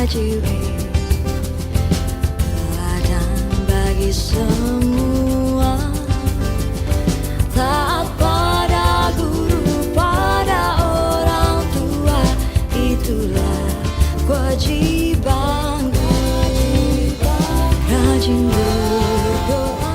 GKJW, ladang bagi semua, taat pada guru, pada orang tua, itulah kewajibanku. Rajin berdoa.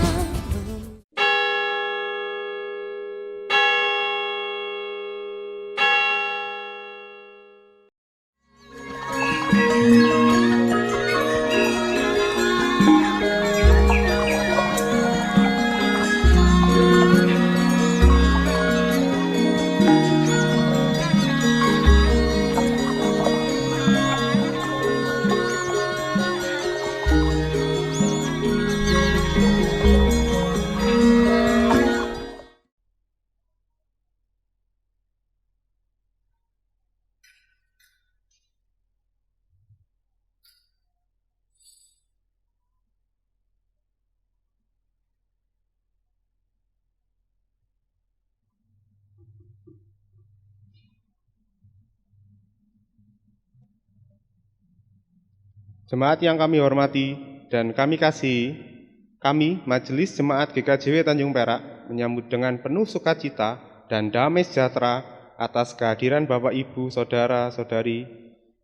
Jemaat yang kami hormati dan kami kasihi, kami Majelis Jemaat GKJW Tanjung Perak menyambut dengan penuh sukacita dan damai sejahtera atas kehadiran Bapak Ibu, Saudara-saudari,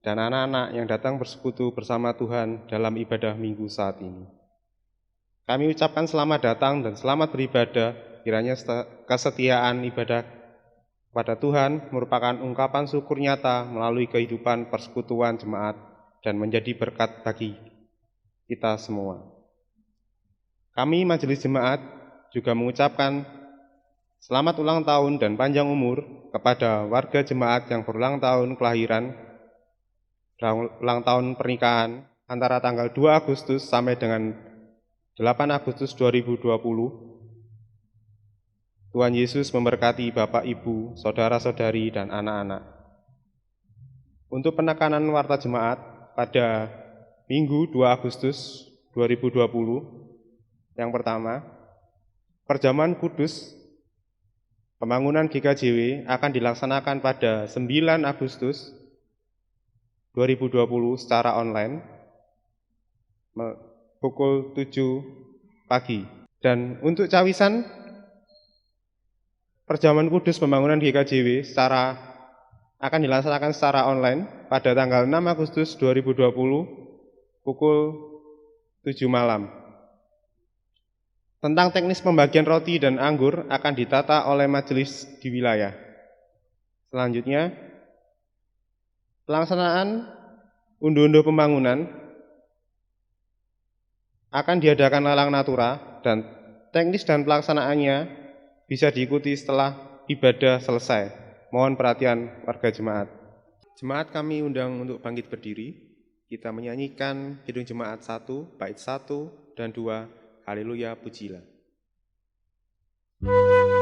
dan anak-anak yang datang bersekutu bersama Tuhan dalam ibadah minggu saat ini. Kami ucapkan selamat datang dan selamat beribadah, kiranya kesetiaan ibadah pada Tuhan merupakan ungkapan syukur nyata melalui kehidupan persekutuan jemaat dan menjadi berkat bagi kita semua. Kami Majelis Jemaat juga mengucapkan selamat ulang tahun dan panjang umur kepada warga jemaat yang berulang tahun kelahiran, ulang tahun pernikahan antara tanggal 2 Agustus sampai dengan 8 Agustus 2020. Tuhan Yesus memberkati Bapak, Ibu, Saudara-saudari, dan anak-anak. Untuk penekanan warta jemaat pada Minggu 2 Agustus 2020, yang pertama, perjamuan kudus pembangunan GKJW akan dilaksanakan pada 9 Agustus 2020 secara online pukul 7 pagi. Dan untuk cawisan perjamuan kudus pembangunan GKJW akan dilaksanakan secara online pada tanggal 6 Agustus 2020 pukul 7 malam. Tentang teknis pembagian roti dan anggur akan ditata oleh majelis di wilayah. Selanjutnya, pelaksanaan unduh-unduh pembangunan akan diadakan lelang natura dan teknis dan pelaksanaannya bisa diikuti setelah ibadah selesai. Mohon perhatian warga jemaat. Jemaat kami undang untuk bangkit berdiri. Kita menyanyikan Kidung Jemaat 1, bait 1 dan 2, Haleluya Pujilah. Oh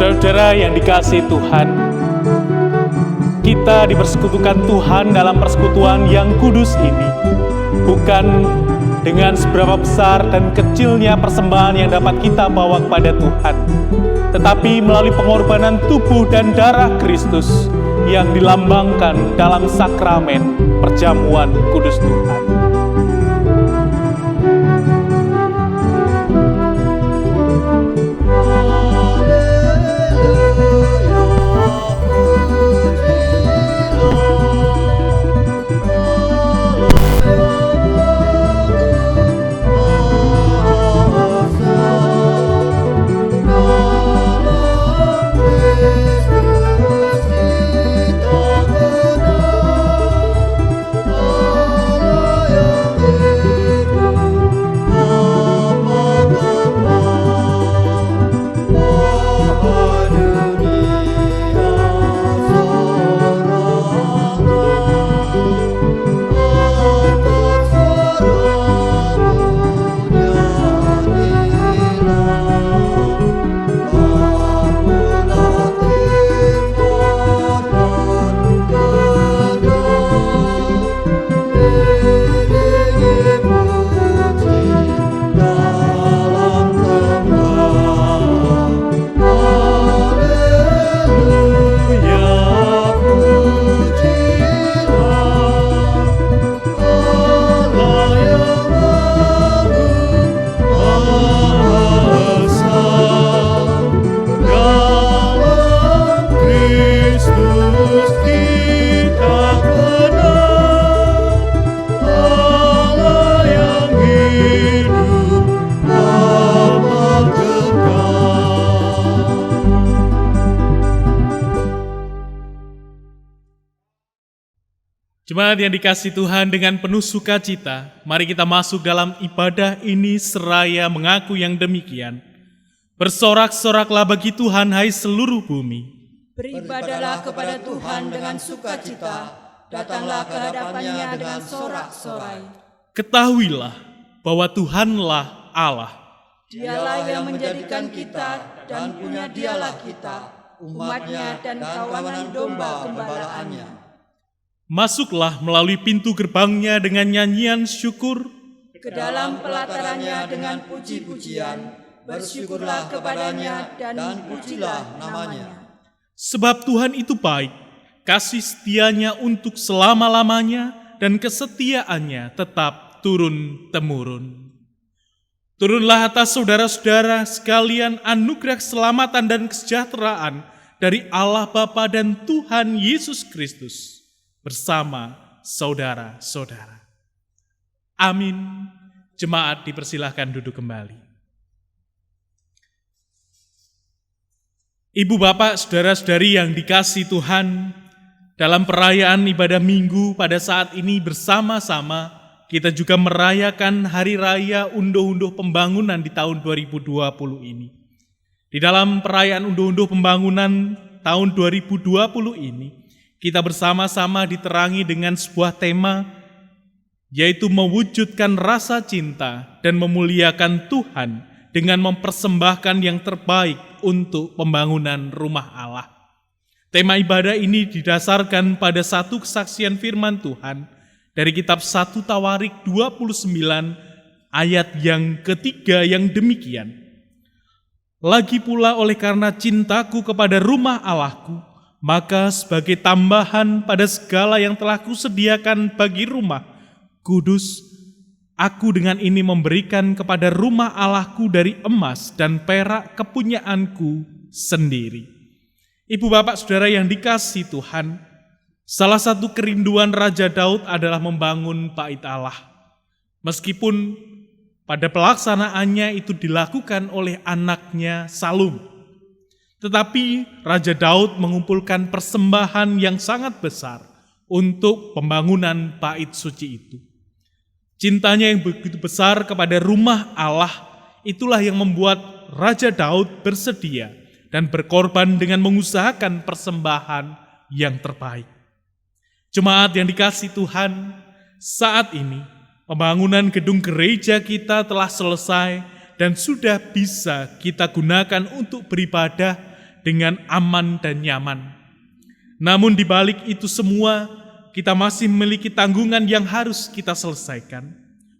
Saudara yang dikasihi Tuhan, kita dipersekutukan Tuhan dalam persekutuan yang kudus ini, bukan dengan seberapa besar dan kecilnya persembahan yang dapat kita bawa kepada Tuhan, tetapi melalui pengorbanan tubuh dan darah Kristus yang dilambangkan dalam sakramen perjamuan kudus Tuhan. Jemaat yang dikasihi Tuhan, dengan penuh sukacita, mari kita masuk dalam ibadah ini seraya mengaku yang demikian. Bersorak-soraklah bagi Tuhan, hai seluruh bumi. Beribadahlah kepada Tuhan dengan sukacita, datanglah ke hadapannya dengan sorak-sorai. Ketahuilah bahwa Tuhanlah Allah. Dialah yang menjadikan kita dan punya dialah kita, umatnya dan kawanan domba gembalaannya. Masuklah melalui pintu gerbangnya dengan nyanyian syukur, ke dalam pelatarannya dengan puji-pujian, bersyukurlah kepadanya dan pujilah namanya. Sebab Tuhan itu baik, kasih setianya untuk selama-lamanya, dan kesetiaannya tetap turun-temurun. Turunlah atas saudara-saudara sekalian anugerah keselamatan dan kesejahteraan dari Allah Bapa dan Tuhan Yesus Kristus bersama saudara-saudara. Amin. Jemaat dipersilahkan duduk kembali. Ibu, bapak, saudara-saudari yang dikasihi Tuhan, dalam perayaan ibadah minggu pada saat ini bersama-sama kita juga merayakan Hari Raya Unduh-Unduh Pembangunan di tahun 2020 ini. Di dalam perayaan Unduh-Unduh Pembangunan tahun 2020 ini, kita bersama-sama diterangi dengan sebuah tema, yaitu mewujudkan rasa cinta dan memuliakan Tuhan dengan mempersembahkan yang terbaik untuk pembangunan rumah Allah. Tema ibadah ini didasarkan pada satu kesaksian firman Tuhan dari kitab 1 Tawarik 29 ayat yang ketiga yang demikian. Lagi pula oleh karena cintaku kepada rumah Allahku, maka sebagai tambahan pada segala yang telah kusediakan bagi rumah kudus, aku dengan ini memberikan kepada rumah Allahku dari emas dan perak kepunyaanku sendiri. Ibu, bapak, saudara yang dikasihi Tuhan, salah satu kerinduan Raja Daud adalah membangun bait Allah. Meskipun pada pelaksanaannya itu dilakukan oleh anaknya Salum, tetapi Raja Daud mengumpulkan persembahan yang sangat besar untuk pembangunan bait suci itu. Cintanya yang begitu besar kepada rumah Allah, itulah yang membuat Raja Daud bersedia dan berkorban dengan mengusahakan persembahan yang terbaik. Jemaat yang dikasihi Tuhan, saat ini pembangunan gedung gereja kita telah selesai dan sudah bisa kita gunakan untuk beribadah dengan aman dan nyaman. Namun di balik itu semua, kita masih memiliki tanggungan yang harus kita selesaikan.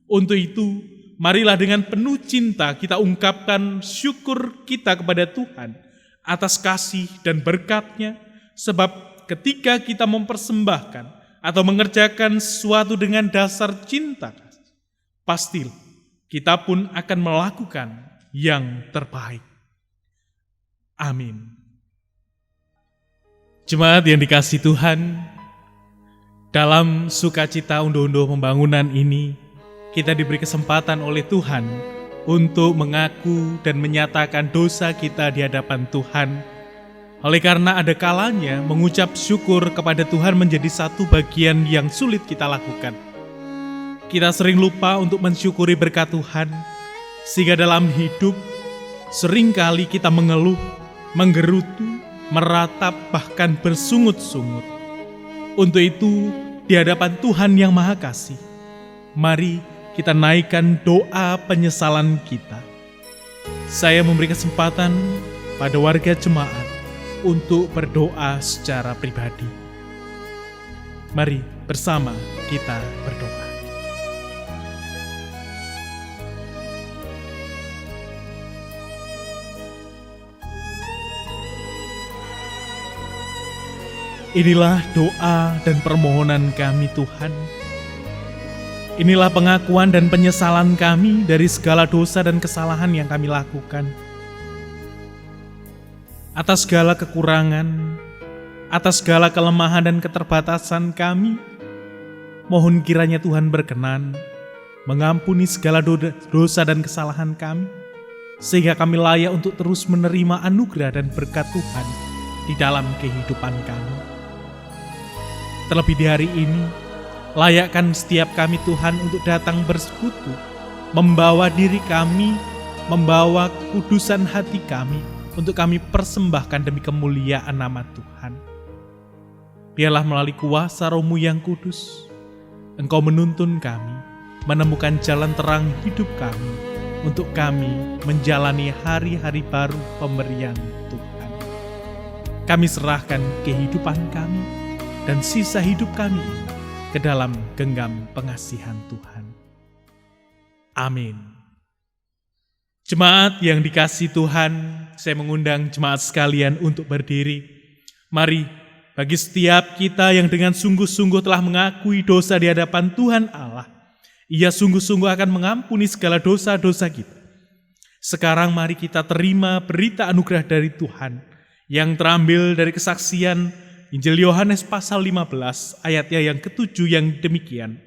Untuk itu, marilah dengan penuh cinta kita ungkapkan syukur kita kepada Tuhan atas kasih dan berkat-Nya, sebab ketika kita mempersembahkan atau mengerjakan sesuatu dengan dasar cinta, pastilah kita pun akan melakukan yang terbaik. Amin. Jemaat yang dikasihi Tuhan, dalam sukacita unduh-unduh pembangunan ini, kita diberi kesempatan oleh Tuhan untuk mengaku dan menyatakan dosa kita di hadapan Tuhan. Oleh karena ada kalanya mengucap syukur kepada Tuhan menjadi satu bagian yang sulit kita lakukan. Kita sering lupa untuk mensyukuri berkat Tuhan, sehingga dalam hidup seringkali kita mengeluh, menggerutu, meratap, bahkan bersungut-sungut. Untuk itu, di hadapan Tuhan yang Maha Kasih, mari kita naikkan doa penyesalan kita. Saya memberi kesempatan pada warga jemaat untuk berdoa secara pribadi. Mari bersama kita berdoa. Inilah doa dan permohonan kami Tuhan. Inilah pengakuan dan penyesalan kami dari segala dosa dan kesalahan yang kami lakukan. Atas segala kekurangan, atas segala kelemahan dan keterbatasan kami, mohon kiranya Tuhan berkenan mengampuni segala dosa dan kesalahan kami, sehingga kami layak untuk terus menerima anugerah dan berkat Tuhan di dalam kehidupan kami. Terlebih di hari ini, layakkan setiap kami Tuhan untuk datang bersekutu, membawa diri kami, membawa kudusan hati kami, untuk kami persembahkan demi kemuliaan nama Tuhan. Biarlah melalui kuasa Roh-Mu yang kudus, Engkau menuntun kami, menemukan jalan terang hidup kami, untuk kami menjalani hari-hari baru pemberian Tuhan. Kami serahkan kehidupan kami dan sisa hidup kami ke dalam genggam pengasihan Tuhan. Amin. Jemaat yang dikasihi Tuhan, saya mengundang jemaat sekalian untuk berdiri. Mari, bagi setiap kita yang dengan sungguh-sungguh telah mengakui dosa di hadapan Tuhan Allah, Ia sungguh-sungguh akan mengampuni segala dosa-dosa kita. Sekarang mari kita terima berita anugerah dari Tuhan yang terambil dari kesaksian Injil Yohanes pasal 15 ayatnya yang ke-7 yang demikian.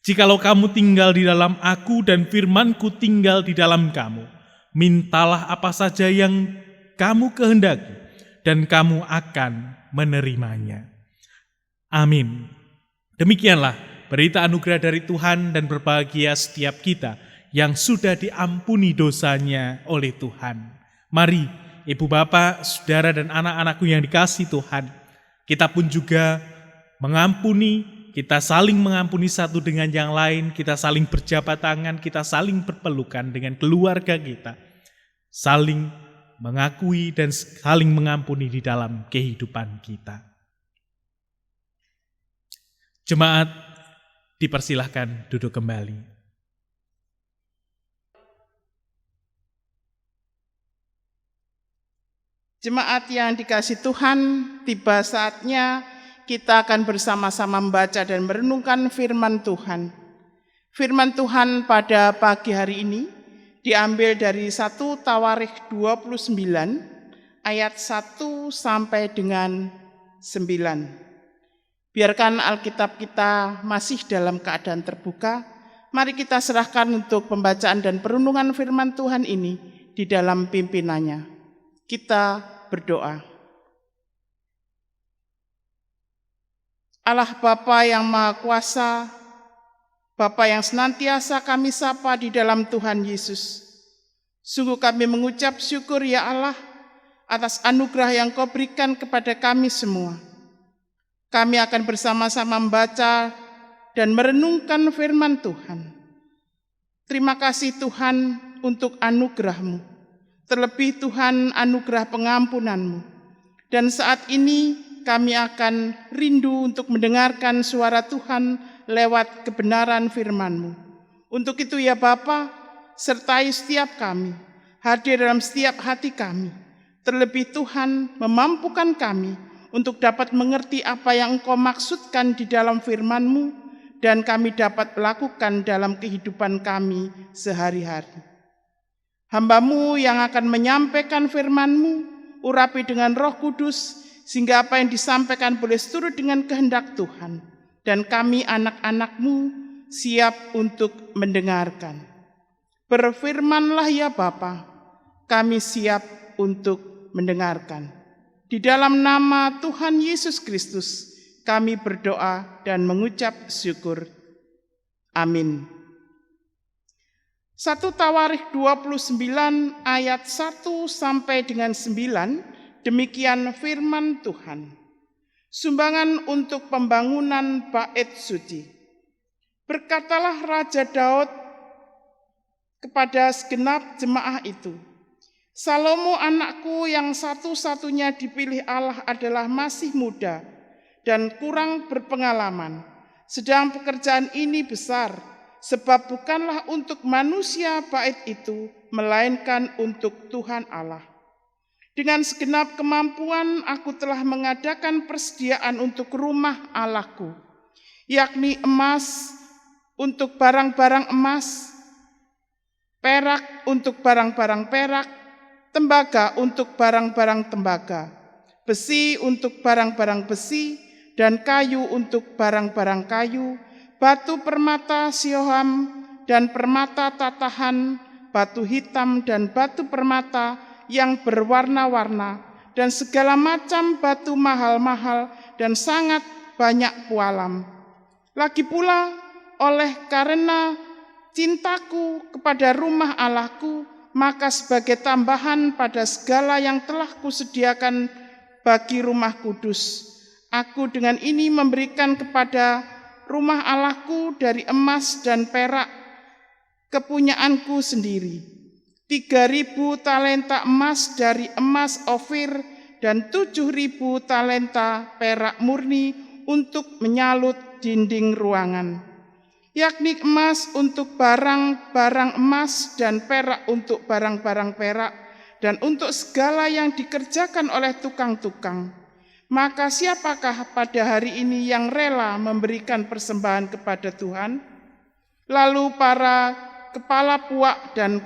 Jikalau kamu tinggal di dalam aku dan firman-Ku tinggal di dalam kamu, mintalah apa saja yang kamu kehendaki dan kamu akan menerimanya. Amin. Demikianlah berita anugerah dari Tuhan, dan berbahagia setiap kita yang sudah diampuni dosanya oleh Tuhan. Mari Ibu Bapak, Saudara dan anak-anakku yang dikasihi Tuhan, kita pun juga mengampuni, kita saling mengampuni satu dengan yang lain, kita saling berjabat tangan, kita saling berpelukan dengan keluarga kita, saling mengakui dan saling mengampuni di dalam kehidupan kita. Jemaat, dipersilahkan duduk kembali. Jemaat yang dikasihi Tuhan, tiba saatnya kita akan bersama-sama membaca dan merenungkan firman Tuhan. Firman Tuhan pada pagi hari ini diambil dari 1 Tawarikh 29 ayat 1 sampai dengan 9. Biarkan Alkitab kita masih dalam keadaan terbuka. Mari kita serahkan untuk pembacaan dan perenungan firman Tuhan ini di dalam pimpinannya. Kita berdoa. Allah Bapa yang Maha Kuasa, Bapa yang senantiasa kami sapa di dalam Tuhan Yesus. Sungguh kami mengucap syukur ya Allah atas anugerah yang Kau berikan kepada kami semua. Kami akan bersama-sama membaca dan merenungkan firman Tuhan. Terima kasih Tuhan untuk anugerah-Mu. Terlebih Tuhan anugerah pengampunan-Mu. Dan saat ini kami akan rindu untuk mendengarkan suara Tuhan lewat kebenaran firman-Mu. Untuk itu ya Bapa, sertai setiap kami, hadir dalam setiap hati kami. Terlebih Tuhan memampukan kami untuk dapat mengerti apa yang Engkau maksudkan di dalam firman-Mu dan kami dapat melakukan dalam kehidupan kami sehari-hari. Hamba-Mu yang akan menyampaikan firman-Mu, urapi dengan Roh Kudus, sehingga apa yang disampaikan boleh seturut dengan kehendak Tuhan. Dan kami anak-anak-Mu siap untuk mendengarkan. Berfirmanlah ya Bapa, kami siap untuk mendengarkan. Di dalam nama Tuhan Yesus Kristus, kami berdoa dan mengucap syukur. Amin. 1 Tawarikh 29 ayat 1 sampai dengan 9, demikian firman Tuhan. Sumbangan untuk pembangunan bait suci. Berkatalah Raja Daud kepada segenap jemaah itu, Salomo anakku yang satu-satunya dipilih Allah adalah masih muda dan kurang berpengalaman. Sedang pekerjaan ini besar, sebab bukanlah untuk manusia bait itu, melainkan untuk Tuhan Allah. Dengan segenap kemampuan aku telah mengadakan persediaan untuk rumah Allahku, yakni emas untuk barang-barang emas, perak untuk barang-barang perak, tembaga untuk barang-barang tembaga, besi untuk barang-barang besi, dan kayu untuk barang-barang kayu, batu permata sioham dan permata tatahan, batu hitam dan batu permata yang berwarna-warna, dan segala macam batu mahal-mahal dan sangat banyak pualam. Lagi pula, oleh karena cintaku kepada rumah Allahku, maka sebagai tambahan pada segala yang telah kusediakan bagi rumah kudus, aku dengan ini memberikan kepada rumah Allahku dari emas dan perak kepunyaanku sendiri, 3.000 talenta emas dari emas Ofir dan 7.000 talenta perak murni untuk menyalut dinding ruangan, yakni emas untuk barang-barang emas dan perak untuk barang-barang perak, dan untuk segala yang dikerjakan oleh tukang-tukang. Maka siapakah pada hari ini yang rela memberikan persembahan kepada Tuhan? Lalu para kepala puak dan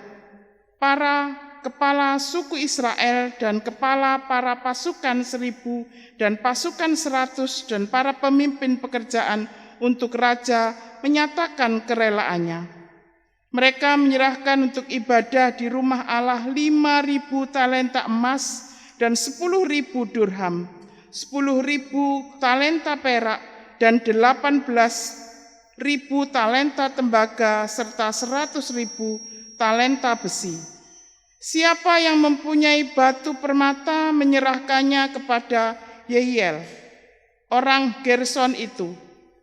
para kepala suku Israel dan kepala para pasukan 1.000 dan pasukan 100 dan para pemimpin pekerjaan untuk raja menyatakan kerelaannya. Mereka menyerahkan untuk ibadah di rumah Allah 5.000 talenta emas dan 10.000 dirham, 10.000 talenta perak dan 18.000 talenta tembaga serta 100.000 talenta besi. Siapa yang mempunyai batu permata menyerahkannya kepada Yehiel, orang Gerson itu,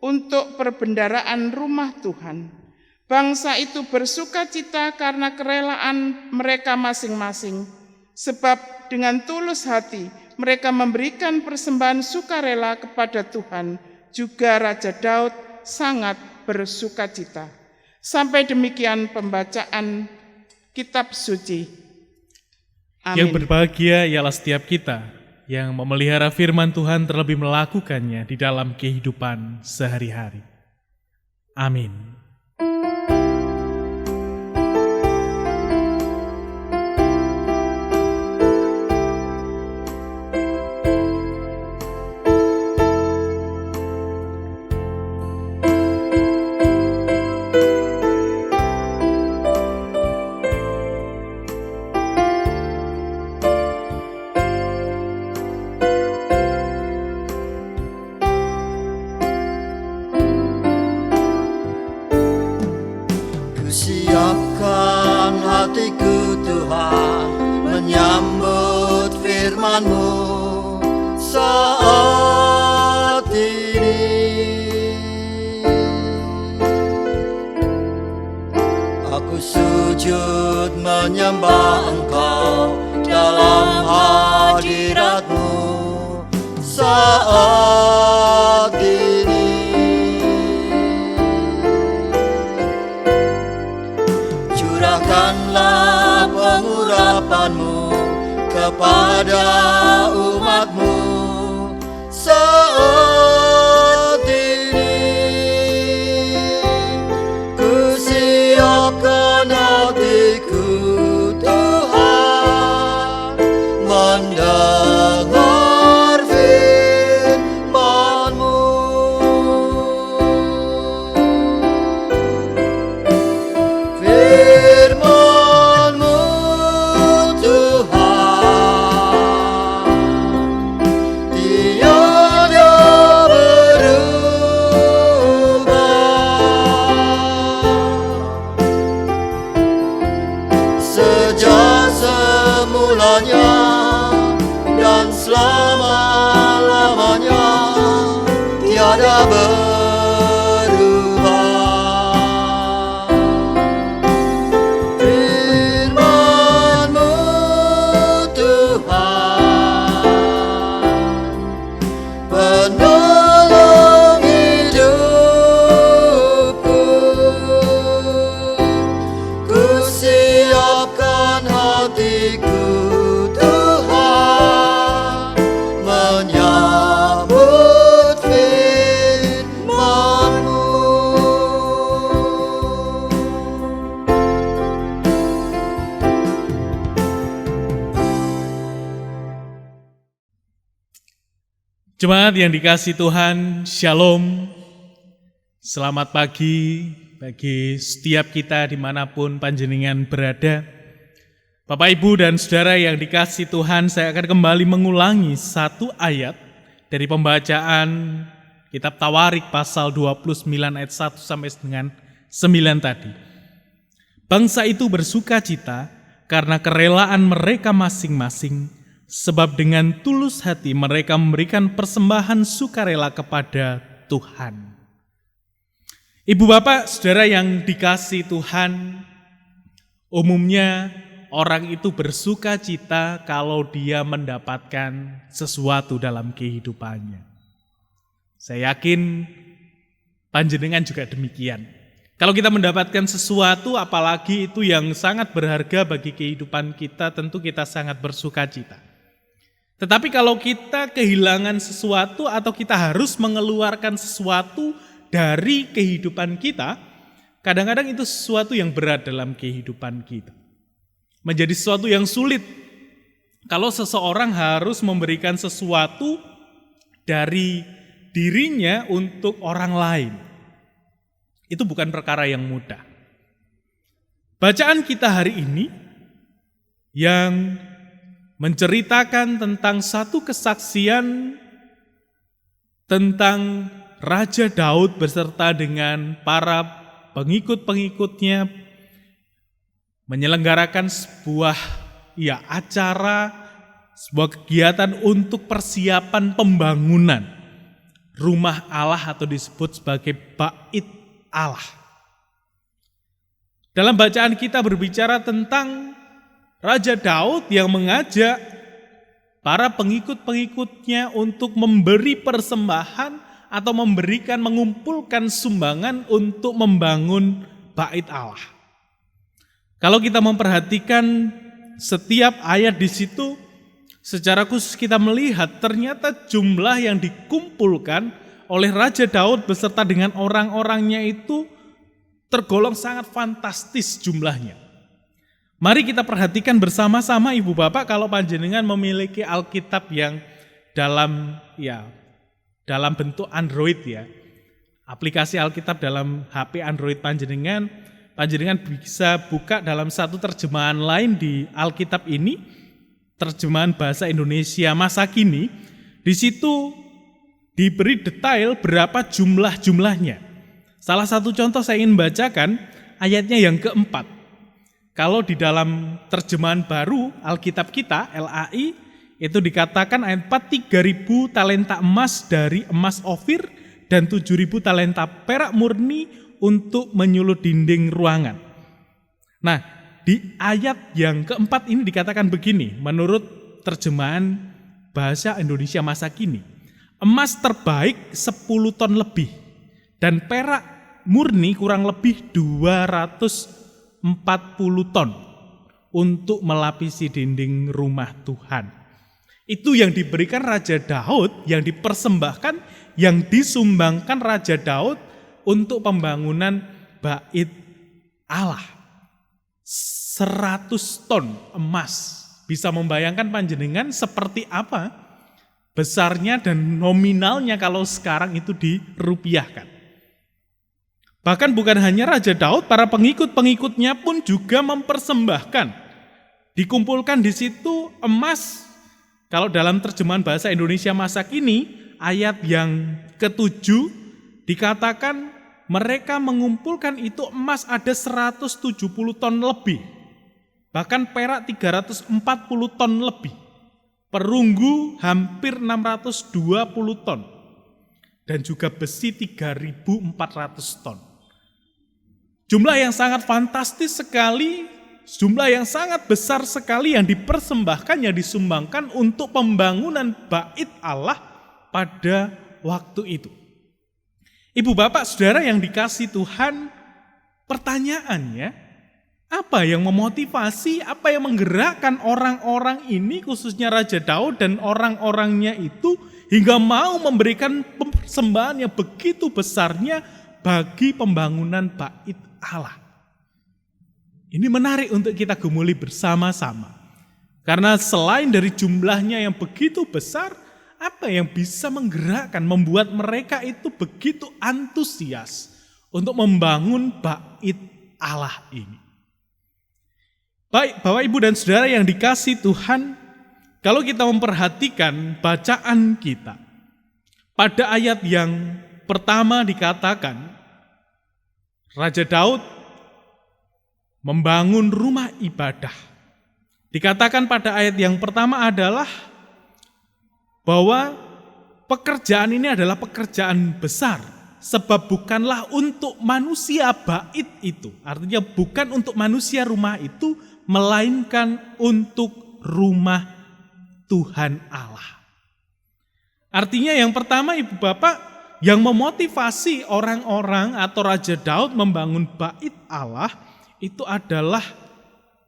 untuk perbendaraan rumah Tuhan. Bangsa itu bersukacita karena kerelaan mereka masing-masing, sebab dengan tulus hati mereka memberikan persembahan sukarela kepada Tuhan. Juga Raja Daud sangat bersukacita. Sampai demikian pembacaan kitab suci. Amin. Yang berbahagia ialah setiap kita yang memelihara firman Tuhan terlebih melakukannya di dalam kehidupan sehari-hari. Amin. Siapkan hatiku Tuhan menyambut firman-Mu saat ini. Aku sujud menyembah Engkau dalam hadirat-Mu saat ini. Curahkanlah pengurapan-Mu kepada umat-Mu saat ini. Kusiapkan hatiku Tuhan mendengar firman-Mu. Firman-Mu Tuhan tiada berubah. Sejak semulanya dan selama-lamanya tiada berubah. Firman-Mu Tuhan penolong hidupku. Kusiapkan hatiku Tuhan menyambut firman-Mu. Jemaat yang dikasihi Tuhan, Shalom. Selamat pagi bagi setiap kita dimanapun panjenengan berada. Bapak, Ibu, dan Saudara yang dikasihi Tuhan, saya akan kembali mengulangi satu ayat dari pembacaan Kitab Tawarik pasal 29 ayat 1 sampai dengan 9 tadi. Bangsa itu bersukacita karena kerelaan mereka masing-masing, sebab dengan tulus hati mereka memberikan persembahan sukarela kepada Tuhan. Ibu, Bapak, Saudara yang dikasihi Tuhan, umumnya orang itu bersukacita kalau dia mendapatkan sesuatu dalam kehidupannya. Saya yakin panjenengan juga demikian. Kalau kita mendapatkan sesuatu, apalagi itu yang sangat berharga bagi kehidupan kita, tentu kita sangat bersukacita. Tetapi kalau kita kehilangan sesuatu atau kita harus mengeluarkan sesuatu dari kehidupan kita, kadang-kadang itu sesuatu yang berat dalam kehidupan kita. Menjadi sesuatu yang sulit kalau seseorang harus memberikan sesuatu dari dirinya untuk orang lain. Itu bukan perkara yang mudah. Bacaan kita hari ini yang menceritakan tentang satu kesaksian tentang Raja Daud beserta dengan para pengikut-pengikutnya menyelenggarakan sebuah acara, sebuah kegiatan untuk persiapan pembangunan rumah Allah atau disebut sebagai Bait Allah. Dalam bacaan kita berbicara tentang Raja Daud yang mengajak para pengikut-pengikutnya untuk memberi persembahan atau mengumpulkan sumbangan untuk membangun Bait Allah. Kalau kita memperhatikan setiap ayat di situ, secara khusus kita melihat ternyata jumlah yang dikumpulkan oleh Raja Daud beserta dengan orang-orangnya itu tergolong sangat fantastis jumlahnya. Mari kita perhatikan bersama-sama Ibu Bapak, kalau panjenengan memiliki Alkitab yang dalam bentuk Android ya. Aplikasi Alkitab dalam HP Android panjenengan bisa buka dalam satu terjemahan lain di Alkitab ini, terjemahan bahasa Indonesia masa kini. Di situ diberi detail berapa jumlahnya. Salah satu contoh saya ingin bacakan ayatnya yang keempat. Kalau di dalam terjemahan baru Alkitab kita, LAI, itu dikatakan ayat 4, 3.000 talenta emas dari emas Ofir dan 7.000 talenta perak murni untuk menyulut dinding ruangan. Nah, di ayat yang keempat ini dikatakan begini, menurut terjemahan bahasa Indonesia masa kini. Emas terbaik 10 ton lebih dan perak murni kurang lebih 240 ton untuk melapisi dinding rumah Tuhan. Itu yang diberikan Raja Daud, yang dipersembahkan, yang disumbangkan Raja Daud untuk pembangunan bait Allah. 100 ton emas. Bisa membayangkan panjenengan seperti apa besarnya dan nominalnya kalau sekarang itu dirupiahkan. Bahkan bukan hanya Raja Daud, para pengikut-pengikutnya pun juga mempersembahkan. Dikumpulkan di situ emas. Kalau dalam terjemahan bahasa Indonesia masa kini, ayat yang ke-7 dikatakan mereka mengumpulkan itu emas ada 170 ton lebih. Bahkan perak 340 ton lebih. Perunggu hampir 620 ton. Dan juga besi 3.400 ton. Jumlah yang sangat fantastis sekali, jumlah yang sangat besar sekali yang dipersembahkan, yang disumbangkan untuk pembangunan bait Allah pada waktu itu. Ibu bapak saudara yang dikasihi Tuhan, pertanyaannya, apa yang memotivasi, apa yang menggerakkan orang-orang ini, khususnya Raja Daud dan orang-orangnya itu, hingga mau memberikan persembahan yang begitu besarnya bagi pembangunan bait Allah. Ini menarik untuk kita gumuli bersama-sama. Karena selain dari jumlahnya yang begitu besar, apa yang bisa menggerakkan, membuat mereka itu begitu antusias untuk membangun bait Allah ini. Baik, Bapak Ibu dan Saudara yang dikasihi Tuhan, kalau kita memperhatikan bacaan kita, pada ayat yang pertama dikatakan, Raja Daud membangun rumah ibadah. Dikatakan pada ayat yang pertama adalah bahwa pekerjaan ini adalah pekerjaan besar, sebab bukanlah untuk manusia bait itu, artinya bukan untuk manusia rumah itu, melainkan untuk rumah Tuhan Allah. Artinya yang pertama Ibu Bapak, yang memotivasi orang-orang atau Raja Daud membangun bait Allah itu adalah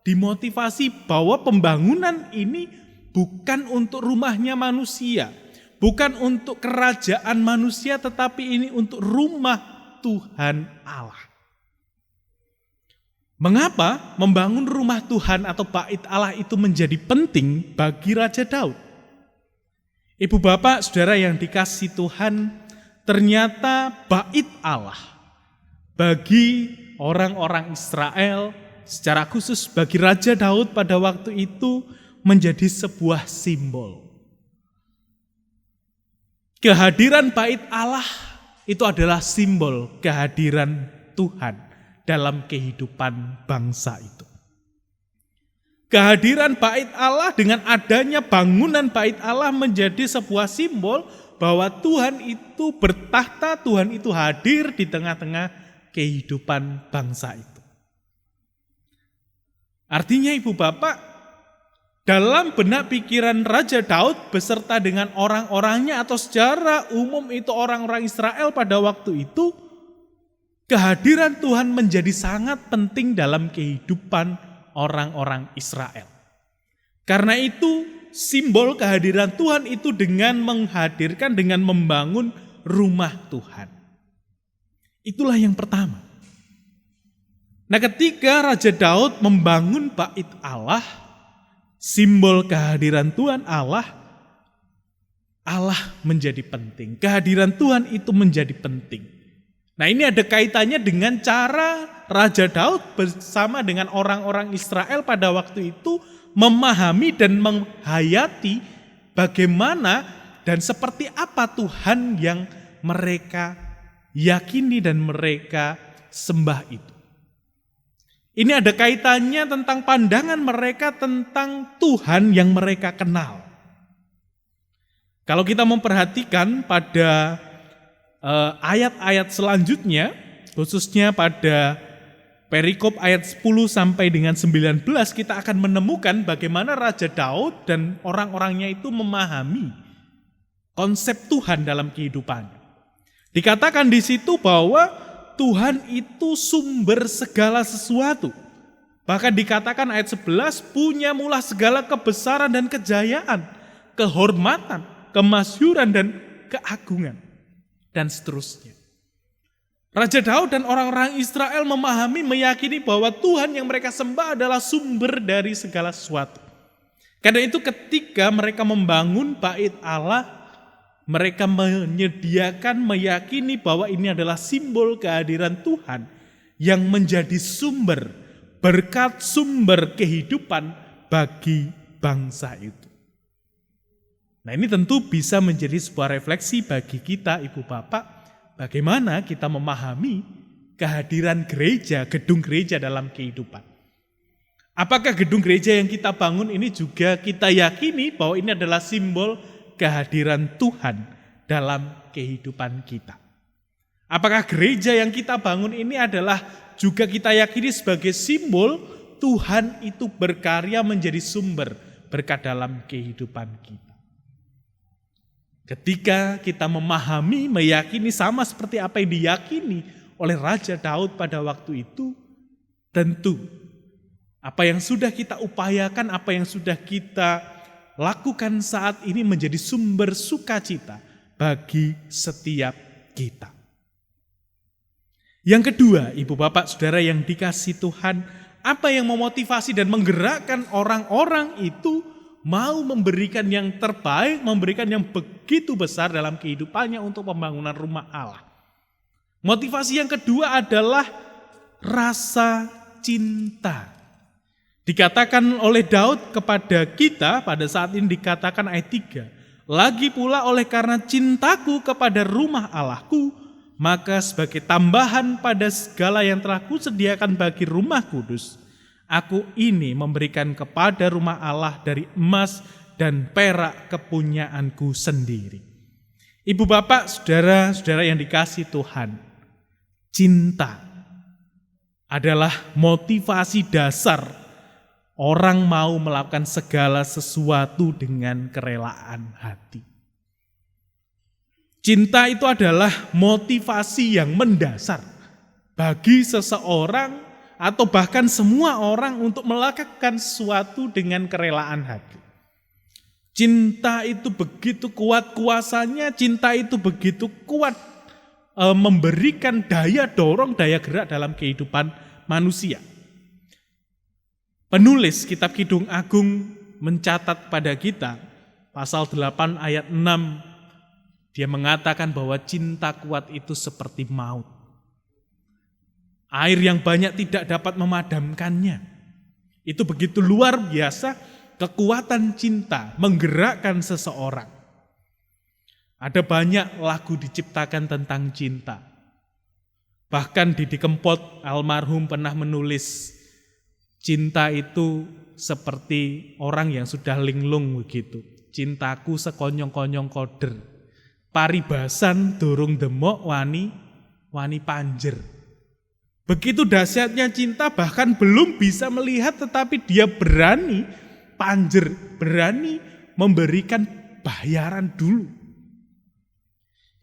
dimotivasi bahwa pembangunan ini bukan untuk rumahnya manusia, bukan untuk kerajaan manusia, tetapi ini untuk rumah Tuhan Allah. Mengapa membangun rumah Tuhan atau bait Allah itu menjadi penting bagi Raja Daud? Ibu bapak saudara yang dikasihi Tuhan, ternyata bait Allah bagi orang-orang Israel, secara khusus bagi Raja Daud pada waktu itu menjadi sebuah simbol. Kehadiran bait Allah itu adalah simbol kehadiran Tuhan dalam kehidupan bangsa itu. Kehadiran bait Allah dengan adanya bangunan bait Allah menjadi sebuah simbol bahwa Tuhan itu bertahta, Tuhan itu hadir di tengah-tengah kehidupan bangsa itu. Artinya Ibu Bapak, dalam benak pikiran Raja Daud beserta dengan orang-orangnya atau secara umum itu orang-orang Israel pada waktu itu, kehadiran Tuhan menjadi sangat penting dalam kehidupan orang-orang Israel. Karena itu simbol kehadiran Tuhan itu dengan menghadirkan, dengan membangun rumah Tuhan. Itulah yang pertama. Nah, ketika Raja Daud membangun bait Allah, simbol kehadiran Tuhan Allah menjadi penting. Kehadiran Tuhan itu menjadi penting. Nah, ini ada kaitannya dengan cara Raja Daud bersama dengan orang-orang Israel pada waktu itu memahami dan menghayati bagaimana dan seperti apa Tuhan yang mereka yakini dan mereka sembah itu. Ini ada kaitannya tentang pandangan mereka tentang Tuhan yang mereka kenal. Kalau kita memperhatikan pada ayat-ayat selanjutnya, khususnya pada perikop ayat 10 sampai dengan 19 kita akan menemukan bagaimana Raja Daud dan orang-orangnya itu memahami konsep Tuhan dalam kehidupannya. Dikatakan di situ bahwa Tuhan itu sumber segala sesuatu. Bahkan dikatakan ayat 11, punya mula segala kebesaran dan kejayaan, kehormatan, kemasyhuran dan keagungan, dan seterusnya. Raja Daud dan orang-orang Israel memahami, meyakini bahwa Tuhan yang mereka sembah adalah sumber dari segala sesuatu. Karena itu ketika mereka membangun bait Allah, mereka menyediakan, meyakini bahwa ini adalah simbol kehadiran Tuhan yang menjadi sumber, berkat sumber kehidupan bagi bangsa itu. Nah, ini tentu bisa menjadi sebuah refleksi bagi kita, Ibu Bapak, bagaimana kita memahami kehadiran gereja, gedung gereja dalam kehidupan. Apakah gedung gereja yang kita bangun ini juga kita yakini bahwa ini adalah simbol kehadiran Tuhan dalam kehidupan kita? Apakah gereja yang kita bangun ini adalah juga kita yakini sebagai simbol Tuhan itu berkarya menjadi sumber berkat dalam kehidupan kita? Ketika kita memahami, meyakini sama seperti apa yang diyakini oleh Raja Daud pada waktu itu, tentu apa yang sudah kita upayakan, apa yang sudah kita lakukan saat ini menjadi sumber sukacita bagi setiap kita. Yang kedua, Ibu Bapak Saudara yang dikasihi Tuhan, apa yang memotivasi dan menggerakkan orang-orang itu mau memberikan yang terbaik, memberikan yang begitu besar dalam kehidupannya untuk pembangunan rumah Allah. Motivasi yang kedua adalah rasa cinta. Dikatakan oleh Daud kepada kita pada saat ini dikatakan ayat 3. Lagi pula oleh karena cintaku kepada rumah Allahku, maka sebagai tambahan pada segala yang telah kusediakan bagi rumah kudus, aku ini memberikan kepada rumah Allah dari emas dan perak kepunyaanku sendiri. Ibu bapak, saudara-saudara yang dikasihi Tuhan, cinta adalah motivasi dasar orang mau melakukan segala sesuatu dengan kerelaan hati. Cinta itu adalah motivasi yang mendasar bagi seseorang atau bahkan semua orang untuk melakukan sesuatu dengan kerelaan hati. Cinta itu begitu kuat kuasanya, cinta itu begitu kuat memberikan daya dorong, daya gerak dalam kehidupan manusia. Penulis kitab Kidung Agung mencatat pada kita, pasal 8 ayat 6, dia mengatakan bahwa cinta kuat itu seperti maut. Air yang banyak tidak dapat memadamkannya. Itu begitu luar biasa kekuatan cinta menggerakkan seseorang. Ada banyak lagu diciptakan tentang cinta. Bahkan Didi Kempot almarhum pernah menulis, cinta itu seperti orang yang sudah linglung begitu. Cintaku sekonyong-konyong koder. Paribasan durung demok wani panjer. Begitu dahsyatnya cinta, bahkan belum bisa melihat tetapi dia berani panjer, berani memberikan bayaran dulu.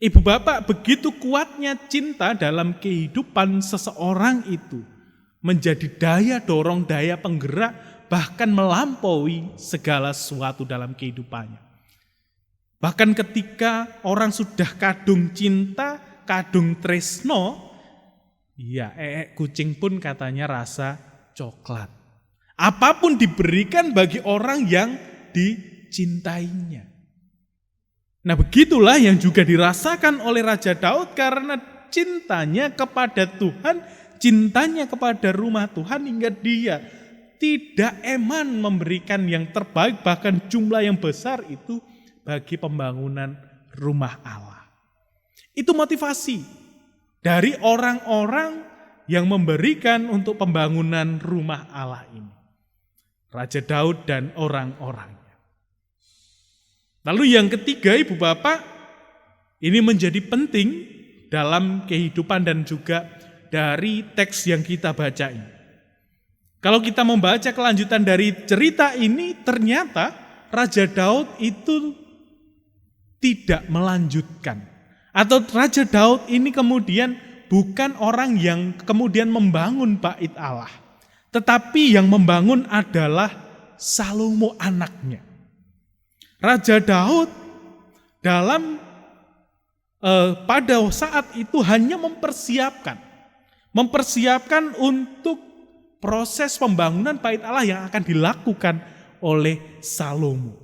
Ibu bapak, begitu kuatnya cinta dalam kehidupan seseorang itu menjadi daya dorong, daya penggerak, bahkan melampaui segala sesuatu dalam kehidupannya. Bahkan ketika orang sudah kadung cinta, kadung tresno, ya kucing pun katanya rasa coklat. Apapun diberikan bagi orang yang dicintainya. Nah, begitulah yang juga dirasakan oleh Raja Daud karena cintanya kepada Tuhan, cintanya kepada rumah Tuhan, hingga dia tidak eman memberikan yang terbaik, bahkan jumlah yang besar itu bagi pembangunan rumah Allah. Itu motivasi dari orang-orang yang memberikan untuk pembangunan rumah Allah ini. Raja Daud dan orang-orangnya. Lalu yang ketiga, ibu bapak, ini menjadi penting dalam kehidupan dan juga dari teks yang kita baca ini. Kalau kita membaca kelanjutan dari cerita ini, ternyata Raja Daud itu tidak melanjutkan. Atau Raja Daud ini kemudian bukan orang yang kemudian membangun bait Allah. Tetapi yang membangun adalah Salomo anaknya. Raja Daud pada saat itu hanya mempersiapkan untuk proses pembangunan bait Allah yang akan dilakukan oleh Salomo.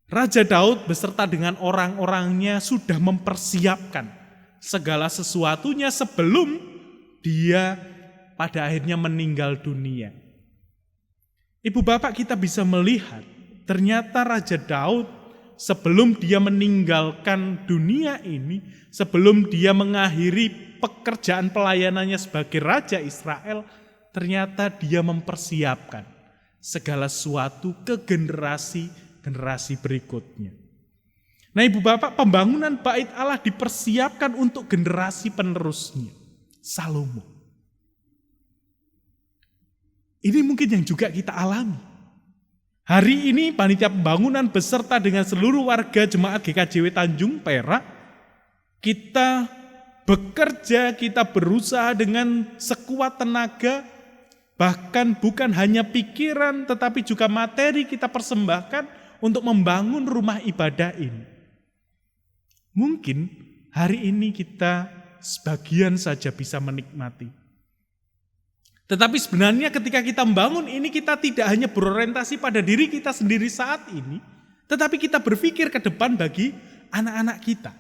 Raja Daud beserta dengan orang-orangnya sudah mempersiapkan segala sesuatunya sebelum dia pada akhirnya meninggal dunia. Ibu bapak, kita bisa melihat ternyata Raja Daud sebelum dia meninggalkan dunia ini, sebelum dia mengakhiri pekerjaan pelayanannya sebagai Raja Israel, ternyata dia mempersiapkan segala sesuatu ke generasi berikutnya. Nah ibu bapak, pembangunan bait Allah dipersiapkan untuk generasi penerusnya, Salomo. Ini mungkin yang juga kita alami. Hari ini panitia pembangunan beserta dengan seluruh warga jemaat GKJW Tanjung Perak, kita bekerja, kita berusaha dengan sekuat tenaga, bahkan bukan hanya pikiran tetapi juga materi kita persembahkan untuk membangun rumah ibadah ini. Mungkin hari ini kita sebagian saja bisa menikmati. Tetapi sebenarnya ketika kita membangun ini, kita tidak hanya berorientasi pada diri kita sendiri saat ini, tetapi kita berpikir ke depan bagi anak-anak kita.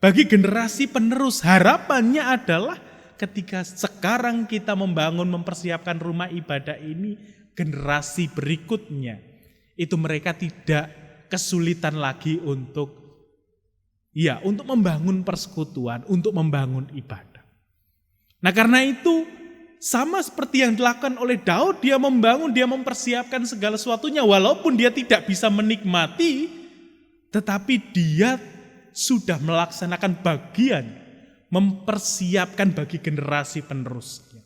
Bagi generasi penerus, harapannya adalah ketika sekarang kita mempersiapkan rumah ibadah ini, generasi berikutnya itu mereka tidak kesulitan lagi untuk membangun persekutuan, untuk membangun ibadah. Nah karena itu, sama seperti yang dilakukan oleh Daud, dia membangun, dia mempersiapkan segala sesuatunya, walaupun dia tidak bisa menikmati, tetapi dia sudah melaksanakan bagian, mempersiapkan bagi generasi penerusnya.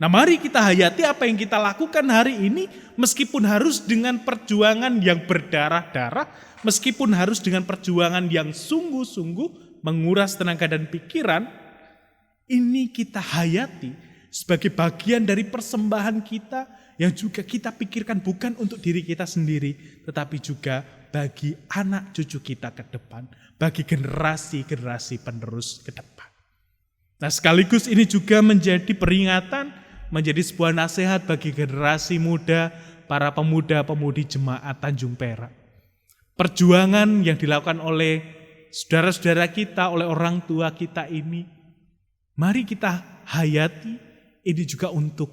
Nah mari kita hayati apa yang kita lakukan hari ini, meskipun harus dengan perjuangan yang berdarah-darah, meskipun harus dengan perjuangan yang sungguh-sungguh menguras tenaga dan pikiran, ini kita hayati sebagai bagian dari persembahan kita yang juga kita pikirkan bukan untuk diri kita sendiri, tetapi juga bagi anak cucu kita ke depan, bagi generasi-generasi penerus ke depan. Nah sekaligus ini juga menjadi peringatan, menjadi sebuah nasihat bagi generasi muda, para pemuda-pemudi jemaat Tanjung Perak. Perjuangan yang dilakukan oleh saudara-saudara kita, oleh orang tua kita ini, mari kita hayati, ini juga untuk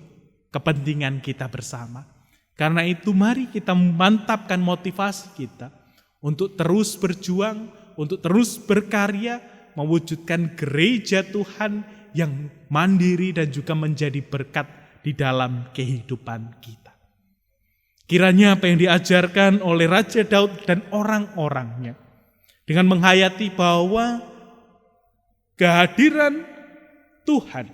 kepentingan kita bersama. Karena itu mari kita mantapkan motivasi kita untuk terus berjuang, untuk terus berkarya, mewujudkan gereja Tuhan yang mandiri dan juga menjadi berkat di dalam kehidupan kita. Kiranya apa yang diajarkan oleh Raja Daud dan orang-orangnya, dengan menghayati bahwa kehadiran Tuhan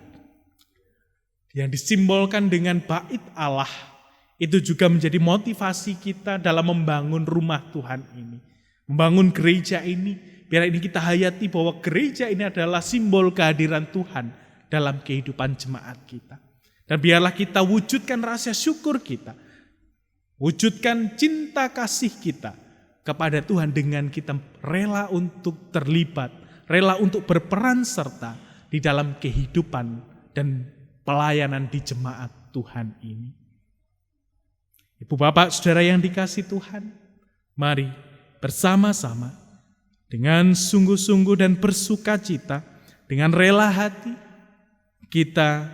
yang disimbolkan dengan bait Allah, itu juga menjadi motivasi kita dalam membangun rumah Tuhan ini, membangun gereja ini. Biar ini kita hayati bahwa gereja ini adalah simbol kehadiran Tuhan dalam kehidupan jemaat kita. Dan biarlah kita wujudkan rasa syukur kita, wujudkan cinta kasih kita kepada Tuhan dengan kita rela untuk terlibat, rela untuk berperan serta di dalam kehidupan dan pelayanan di jemaat Tuhan ini. Ibu bapak saudara yang dikasihi Tuhan, mari bersama-sama dengan sungguh-sungguh dan bersukacita, dengan rela hati, kita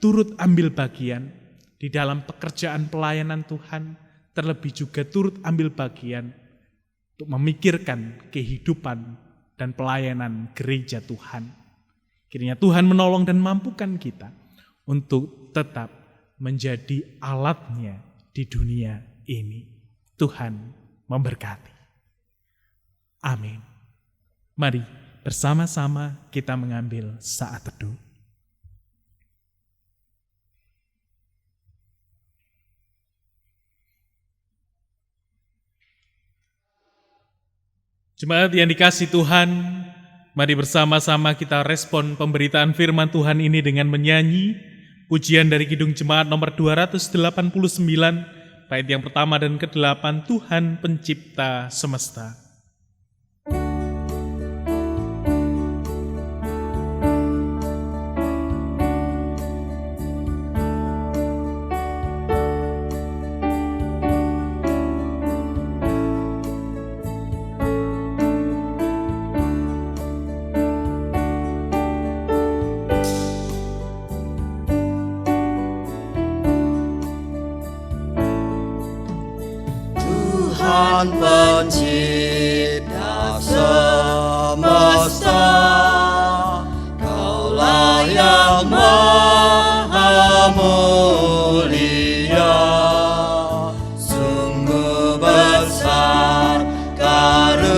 turut ambil bagian di dalam pekerjaan pelayanan Tuhan, terlebih juga turut ambil bagian untuk memikirkan kehidupan dan pelayanan gereja Tuhan. Kiranya Tuhan menolong dan mampukan kita untuk tetap menjadi alatnya di dunia ini. Tuhan memberkati. Amin. Mari bersama-sama kita mengambil saat teduh. Jemaat yang dikasihi Tuhan, mari bersama-sama kita respon pemberitaan firman Tuhan ini dengan menyanyi pujian dari Kidung Jemaat nomor 289, bait yang pertama dan ke-8, Tuhan Pencipta Semesta. Tuhan pencipta semesta, Kaulah yang maha mulia, sungguh besar karunia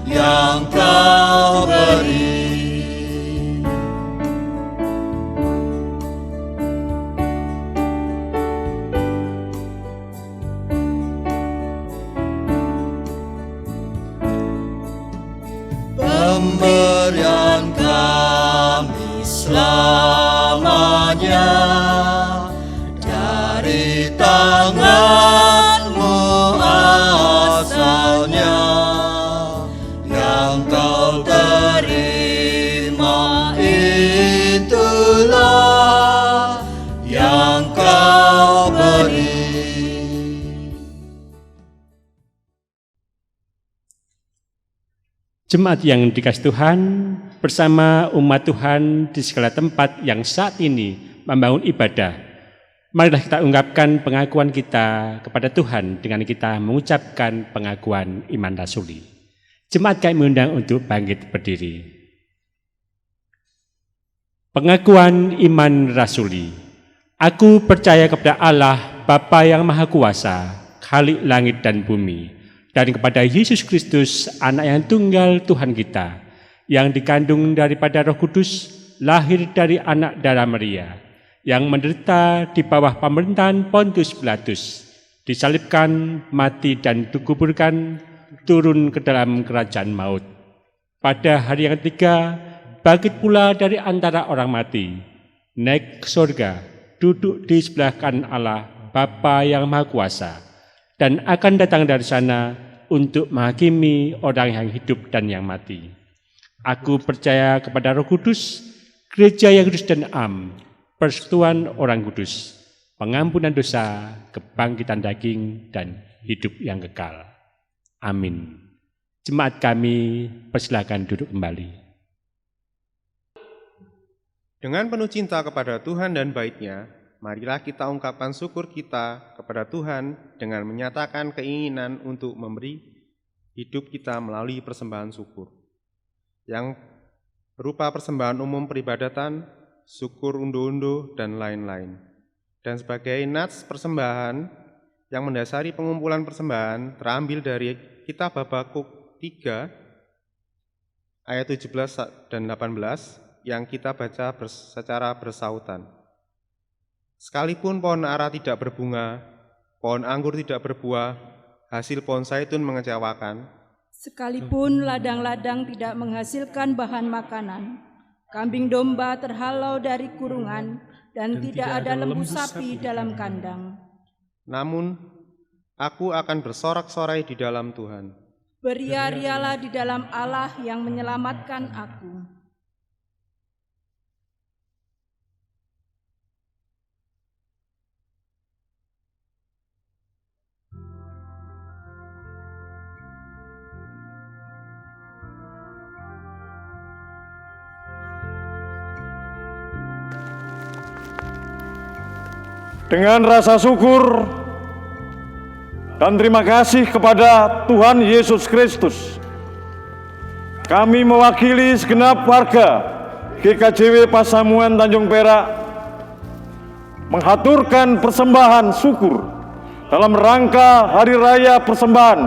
yang Kau beri. Pemberian kami selamanya dari tangan-Mu asalnya, yang Kau terima itulah yang Kau beri. Jemaat yang dikasihi Tuhan, bersama umat Tuhan di segala tempat yang saat ini membangun ibadah, marilah kita ungkapkan pengakuan kita kepada Tuhan dengan kita mengucapkan pengakuan iman rasuli. Jemaat kami mengundang untuk bangkit berdiri. Pengakuan iman rasuli. Aku percaya kepada Allah, Bapa yang Maha Kuasa, Khalik langit dan bumi, dan kepada Yesus Kristus, Anak yang tunggal Tuhan kita, yang dikandung daripada Roh Kudus, lahir dari anak darah Maria, yang menderita di bawah pemerintahan Pontius Pilatus, disalibkan, mati dan dikuburkan, turun ke dalam kerajaan maut. Pada hari yang ketiga, bangkit pula dari antara orang mati, naik ke surga, duduk di sebelah kanan Allah, Bapa yang Maha Kuasa, dan akan datang dari sana untuk menghakimi orang yang hidup dan yang mati. Aku percaya kepada Roh Kudus, gereja yang kudus dan am, persekutuan orang kudus, pengampunan dosa, kebangkitan daging, dan hidup yang kekal. Amin. Jemaat kami, persilakan duduk kembali. Dengan penuh cinta kepada Tuhan dan bait-Nya, marilah kita ungkapkan syukur kita kepada Tuhan dengan menyatakan keinginan untuk memberi hidup kita melalui persembahan syukur, yang berupa persembahan umum peribadatan, syukur unduh-unduh, dan lain-lain. Dan sebagai nats persembahan yang mendasari pengumpulan persembahan terambil dari kitab Habakuk 3 ayat 17 dan 18 yang kita baca secara bersautan. Sekalipun pohon ara tidak berbunga, pohon anggur tidak berbuah, hasil pohon zaitun mengecewakan. Sekalipun ladang-ladang tidak menghasilkan bahan makanan, kambing domba terhalau dari kurungan, dan tidak ada lembu sapi dalam kandang. Namun, aku akan bersorak-sorai di dalam Tuhan. Beria-rialah di dalam Allah yang menyelamatkan aku. Dengan rasa syukur dan terima kasih kepada Tuhan Yesus Kristus, kami mewakili segenap warga GKJW Pasamuan Tanjung Perak menghaturkan persembahan syukur dalam rangka Hari Raya Persembahan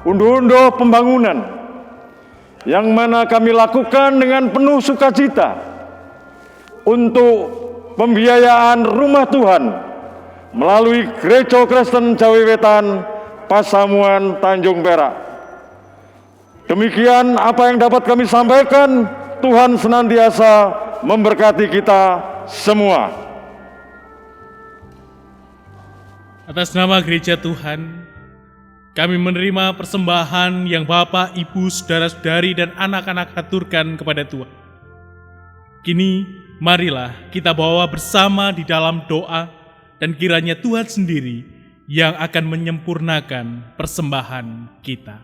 Unduh-unduh Pembangunan, yang mana kami lakukan dengan penuh sukacita untuk pembiayaan rumah Tuhan melalui Gereja Kristen Jawi Wetan Pasamuan, Tanjung Perak. Demikian apa yang dapat kami sampaikan. Tuhan senantiasa memberkati kita semua. Atas nama Gereja Tuhan, kami menerima persembahan yang Bapak, Ibu, saudara-saudari, dan anak-anak haturkan kepada Tuhan. Kini, marilah kita bawa bersama di dalam doa, dan kiranya Tuhan sendiri yang akan menyempurnakan persembahan kita.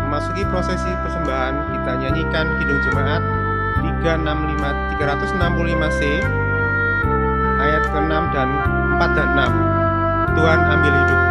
Memasuki prosesi persembahan, kita nyanyikan Kidung Jemaat 365C, ayat ke-6 dan 4 dan 6. Tuhan ambil hidupku.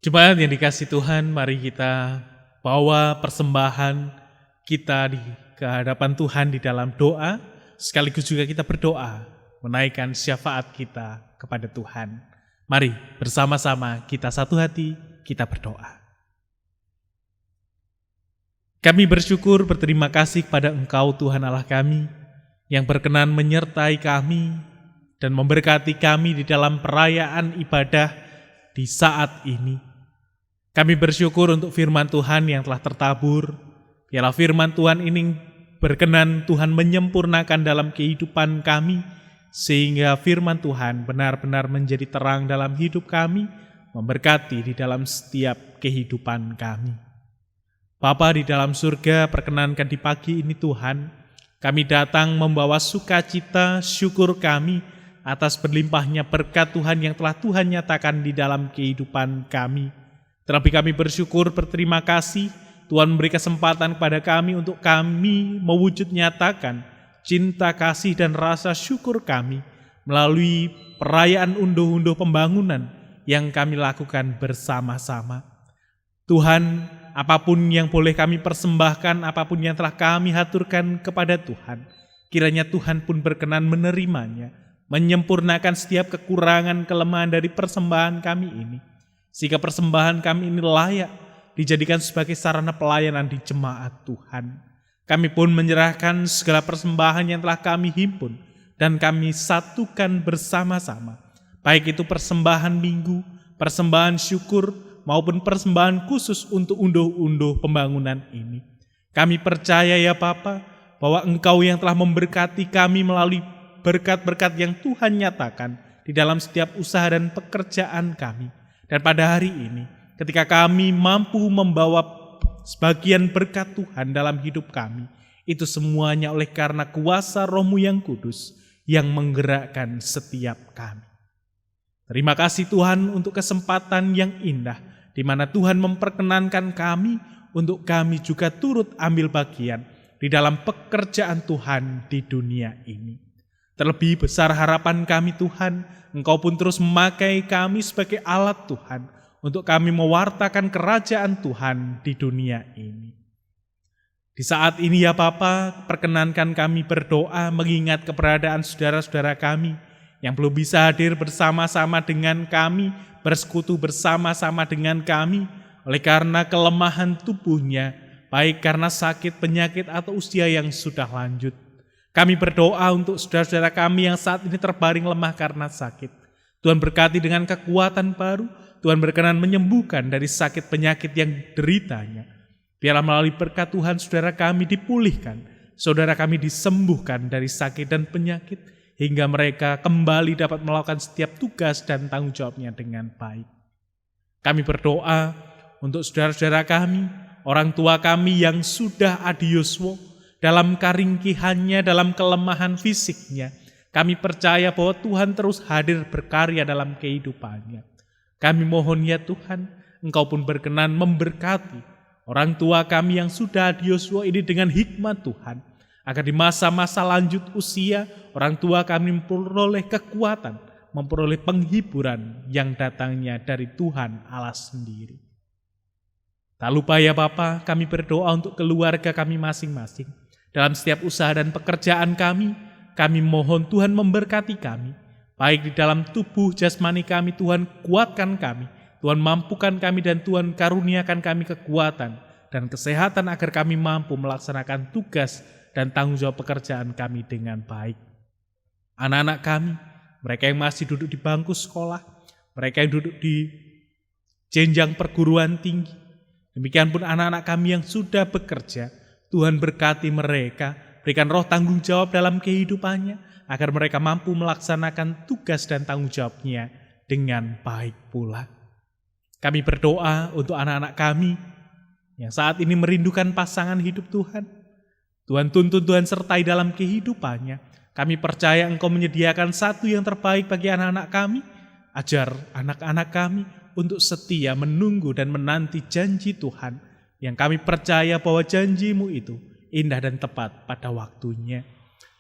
Jemaat yang dikasihi Tuhan, mari kita bawa persembahan kita di kehadapan Tuhan di dalam doa, sekaligus juga kita berdoa, menaikkan syafaat kita kepada Tuhan. Mari bersama-sama kita satu hati, kita berdoa. Kami bersyukur, berterima kasih kepada Engkau Tuhan Allah kami, yang berkenan menyertai kami dan memberkati kami di dalam perayaan ibadah di saat ini. Kami bersyukur untuk firman Tuhan yang telah tertabur. Biarlah firman Tuhan ini berkenan Tuhan menyempurnakan dalam kehidupan kami, sehingga firman Tuhan benar-benar menjadi terang dalam hidup kami, memberkati di dalam setiap kehidupan kami. Bapa di dalam surga, perkenankan di pagi ini Tuhan, kami datang membawa sukacita, syukur kami atas berlimpahnya berkat Tuhan yang telah Tuhan nyatakan di dalam kehidupan kami. Terlebih kami bersyukur, berterima kasih, Tuhan memberi kesempatan kepada kami untuk kami mewujud nyatakan cinta kasih dan rasa syukur kami melalui perayaan unduh-unduh pembangunan yang kami lakukan bersama-sama. Tuhan, apapun yang boleh kami persembahkan, apapun yang telah kami haturkan kepada Tuhan, kiranya Tuhan pun berkenan menerimanya, menyempurnakan setiap kekurangan, kelemahan dari persembahan kami ini, sehingga persembahan kami ini layak dijadikan sebagai sarana pelayanan di jemaat Tuhan. Kami pun menyerahkan segala persembahan yang telah kami himpun dan kami satukan bersama-sama. Baik itu persembahan minggu, persembahan syukur, maupun persembahan khusus untuk unduh-unduh pembangunan ini. Kami percaya ya Bapa, bahwa Engkau yang telah memberkati kami melalui berkat-berkat yang Tuhan nyatakan di dalam setiap usaha dan pekerjaan kami. Dan pada hari ini, ketika kami mampu membawa sebagian berkat Tuhan dalam hidup kami, itu semuanya oleh karena kuasa Roh-Mu yang kudus yang menggerakkan setiap kami. Terima kasih Tuhan untuk kesempatan yang indah, di mana Tuhan memperkenankan kami untuk kami juga turut ambil bagian di dalam pekerjaan Tuhan di dunia ini. Terlebih besar harapan kami Tuhan, Engkau pun terus memakai kami sebagai alat Tuhan untuk kami mewartakan kerajaan Tuhan di dunia ini. Di saat ini ya Bapa, perkenankan kami berdoa mengingat keberadaan saudara-saudara kami yang belum bisa hadir bersama-sama dengan kami, bersekutu bersama-sama dengan kami, oleh karena kelemahan tubuhnya, baik karena sakit, penyakit, atau usia yang sudah lanjut. Kami berdoa untuk saudara-saudara kami yang saat ini terbaring lemah karena sakit. Tuhan berkati dengan kekuatan baru, Tuhan berkenan menyembuhkan dari sakit penyakit yang deritanya. Biarlah melalui berkat Tuhan saudara kami dipulihkan, saudara kami disembuhkan dari sakit dan penyakit, hingga mereka kembali dapat melakukan setiap tugas dan tanggung jawabnya dengan baik. Kami berdoa untuk saudara-saudara kami, orang tua kami yang sudah adioswo, dalam karingkihannya, dalam kelemahan fisiknya. Kami percaya bahwa Tuhan terus hadir berkarya dalam kehidupannya. Kami mohon ya Tuhan, Engkau pun berkenan memberkati orang tua kami yang sudah adioswo ini dengan hikmat Tuhan, agar di masa-masa lanjut usia, orang tua kami memperoleh kekuatan, memperoleh penghiburan yang datangnya dari Tuhan Allah sendiri. Tak lupa ya Bapa, kami berdoa untuk keluarga kami masing-masing. Dalam setiap usaha dan pekerjaan kami mohon Tuhan memberkati kami. Baik di dalam tubuh jasmani kami, Tuhan kuatkan kami, Tuhan mampukan kami, dan Tuhan karuniakan kami kekuatan dan kesehatan agar kami mampu melaksanakan tugas dan tanggung jawab pekerjaan kami dengan baik. Anak-anak kami, mereka yang masih duduk di bangku sekolah, mereka yang duduk di jenjang perguruan tinggi, demikian pun anak-anak kami yang sudah bekerja, Tuhan berkati mereka, berikan roh tanggung jawab dalam kehidupannya, agar mereka mampu melaksanakan tugas dan tanggung jawabnya dengan baik pula. Kami berdoa untuk anak-anak kami yang saat ini merindukan pasangan hidup Tuhan. Tuhan tuntun, Tuhan sertai dalam kehidupannya. Kami percaya Engkau menyediakan satu yang terbaik bagi anak-anak kami. Ajar anak-anak kami untuk setia menunggu dan menanti janji Tuhan, yang kami percaya bahwa janji-Mu itu indah dan tepat pada waktunya.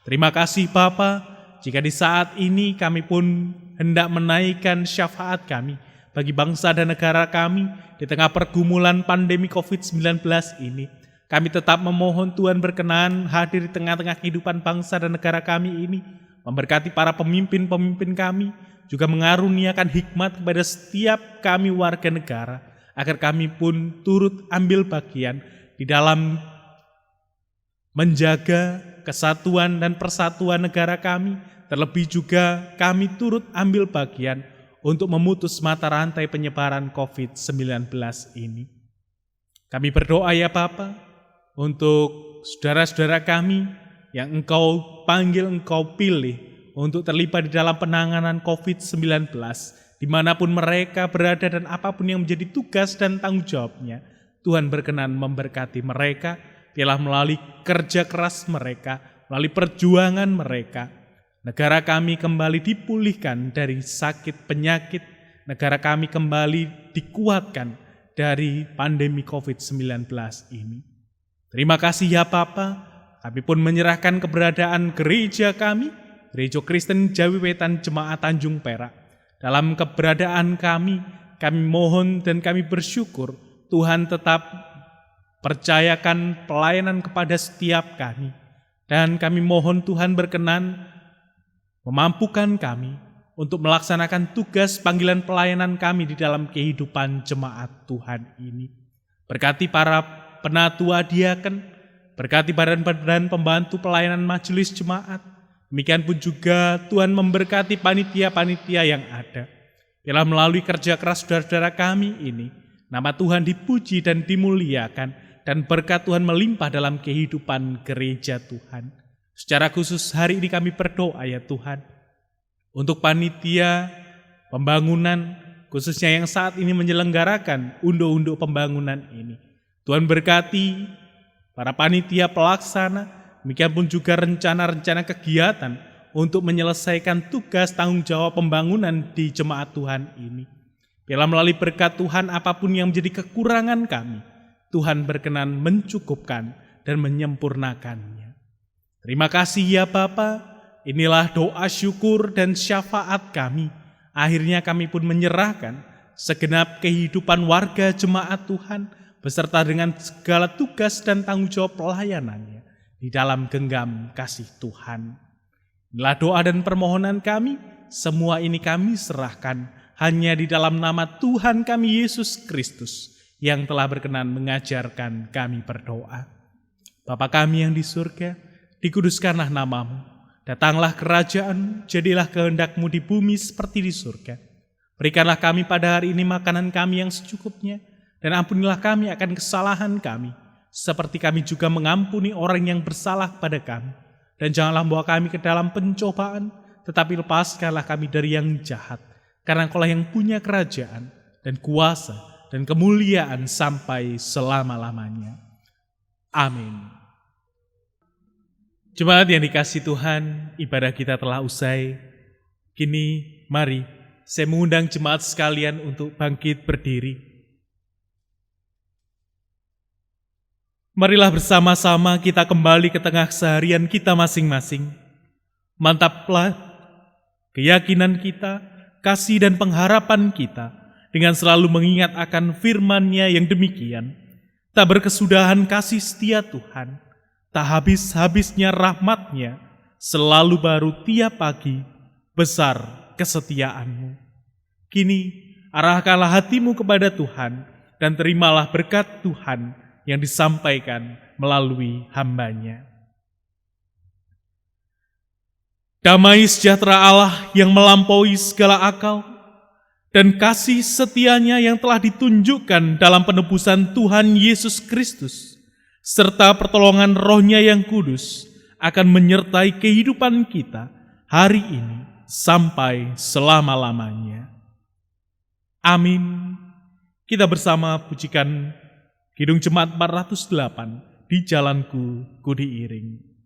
Terima kasih Bapa, jika di saat ini kami pun hendak menaikkan syafaat kami bagi bangsa dan negara kami di tengah pergumulan pandemi COVID-19 ini. Kami tetap memohon Tuhan berkenan hadir di tengah-tengah kehidupan bangsa dan negara kami ini, memberkati para pemimpin-pemimpin kami, juga mengaruniakan hikmat kepada setiap kami warga negara, agar kami pun turut ambil bagian di dalam menjaga kesatuan dan persatuan negara kami. Terlebih juga kami turut ambil bagian untuk memutus mata rantai penyebaran COVID-19 ini. Kami berdoa ya Bapa, untuk saudara-saudara kami yang Engkau panggil, Engkau pilih untuk terlibat di dalam penanganan COVID-19, dimanapun mereka berada dan apapun yang menjadi tugas dan tanggung jawabnya. Tuhan berkenan memberkati mereka, biarlah melalui kerja keras mereka, melalui perjuangan mereka, negara kami kembali dipulihkan dari sakit penyakit, negara kami kembali dikuatkan dari pandemi COVID-19 ini. Terima kasih ya Bapa, kami pun menyerahkan keberadaan gereja kami, Gereja Kristen Jawi Wetan Jemaat Tanjung Perak. Dalam keberadaan kami mohon dan kami bersyukur Tuhan tetap percayakan pelayanan kepada setiap kami. Dan kami mohon Tuhan berkenan memampukan kami untuk melaksanakan tugas panggilan pelayanan kami di dalam kehidupan jemaat Tuhan ini. Berkati para penatua diaken, berkati badan-badan pembantu pelayanan majelis jemaat. Demikian pun juga Tuhan memberkati panitia-panitia yang ada. Biarlah melalui kerja keras saudara-saudara kami ini, nama Tuhan dipuji dan dimuliakan, dan berkat Tuhan melimpah dalam kehidupan gereja Tuhan. Secara khusus hari ini kami berdoa ya Tuhan, untuk panitia pembangunan, khususnya yang saat ini menyelenggarakan unduh-unduh pembangunan ini. Tuhan berkati para panitia pelaksana, demikian pun juga rencana-rencana kegiatan untuk menyelesaikan tugas tanggung jawab pembangunan di jemaat Tuhan ini. Biarlah melalui berkat Tuhan apapun yang menjadi kekurangan kami, Tuhan berkenan mencukupkan dan menyempurnakannya. Terima kasih ya Bapa, inilah doa syukur dan syafaat kami. Akhirnya kami pun menyerahkan segenap kehidupan warga jemaat Tuhan, beserta dengan segala tugas dan tanggung jawab pelayanannya di dalam genggam kasih Tuhan. Inilah doa dan permohonan kami, semua ini kami serahkan hanya di dalam nama Tuhan kami Yesus Kristus yang telah berkenan mengajarkan kami berdoa. Bapa kami yang di surga, dikuduskanlah namamu. Datanglah kerajaan, jadilah kehendak-Mu di bumi seperti di surga. Berikanlah kami pada hari ini makanan kami yang secukupnya, dan ampunilah kami akan kesalahan kami, seperti kami juga mengampuni orang yang bersalah pada kami. Dan janganlah membawa kami ke dalam pencobaan, tetapi lepaskanlah kami dari yang jahat. Karena Engkau-lah yang punya kerajaan, dan kuasa, dan kemuliaan sampai selama-lamanya. Amin. Jemaat yang dikasihi Tuhan, ibadah kita telah usai. Kini mari saya mengundang jemaat sekalian untuk bangkit berdiri. Marilah bersama-sama kita kembali ke tengah keseharian kita masing-masing. Mantaplah keyakinan kita, kasih dan pengharapan kita dengan selalu mengingat akan firman-Nya yang demikian. Tak berkesudahan kasih setia Tuhan, tak habis-habisnya rahmat-Nya, selalu baru tiap pagi, besar kesetiaan-Mu. Kini arahkanlah hatimu kepada Tuhan dan terimalah berkat Tuhan yang disampaikan melalui hamba-Nya. Damai sejahtera Allah yang melampaui segala akal dan kasih setia-Nya yang telah ditunjukkan dalam penebusan Tuhan Yesus Kristus serta pertolongan Roh-Nya yang kudus akan menyertai kehidupan kita hari ini sampai selama-lamanya. Amin. Kita bersama pujikan Kidung Jemaat 408, Di Jalanku Ku Diiring.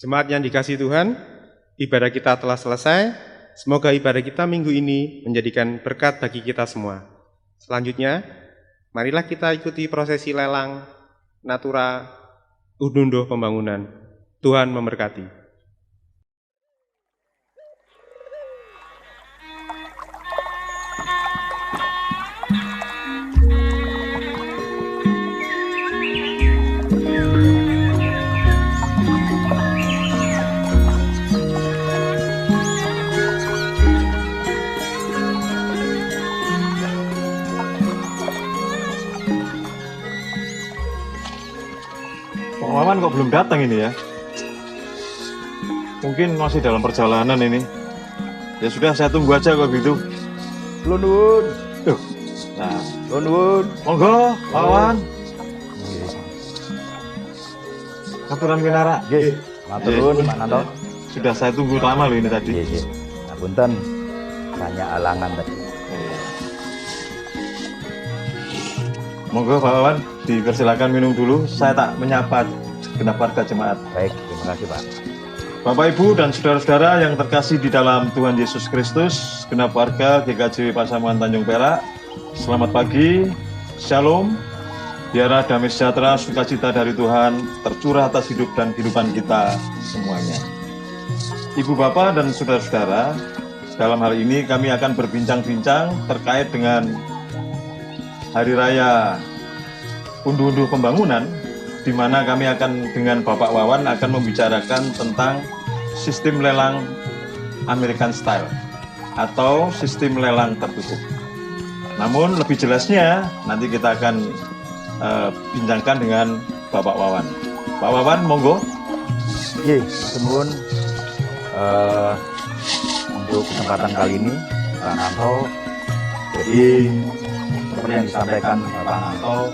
Jemaat yang dikasihi Tuhan, ibadah kita telah selesai. Semoga ibadah kita minggu ini menjadikan berkat bagi kita semua. Selanjutnya, marilah kita ikuti prosesi lelang Natura Unduh Pembangunan. Tuhan memberkati. Wawan kok belum datang ini ya? Mungkin masih dalam perjalanan ini. Ya sudah, saya tunggu aja kalau gitu. Lundun. Nah, Lundun. Monggo, Wawan. Aturan Winara. Nggih. Matur nuwun, Pak Nanto. Sudah saya tunggu lama loh ini tadi. Nggih. Ngapunten. Banyak halangan tadi. Monggo Pak Wawan, dipersilakan minum dulu. Saya tak menyapa genap warga jemaat. Baik, terima kasih Pak. Bapak Ibu dan saudara-saudara yang terkasih di dalam Tuhan Yesus Kristus, genap warga GKJW Pasaman Tanjung Perak, selamat pagi, Shalom, biarlah damai sejahtera, sukacita dari Tuhan tercurah atas hidup dan kehidupan kita semuanya. Ibu Bapak dan saudara-saudara, dalam hari ini kami akan berbincang-bincang terkait dengan Hari Raya Unduh-Unduh Pembangunan, di mana kami akan dengan Bapak Wawan akan membicarakan tentang sistem lelang American Style atau sistem lelang tertutup. Namun lebih jelasnya nanti kita akan bincangkan dengan Bapak Wawan. Pak Wawan, monggo. Nggih, nuwun Untuk kesempatan kali ini, Pak Nanto, jadi seperti yang disampaikan Bapak Nanto,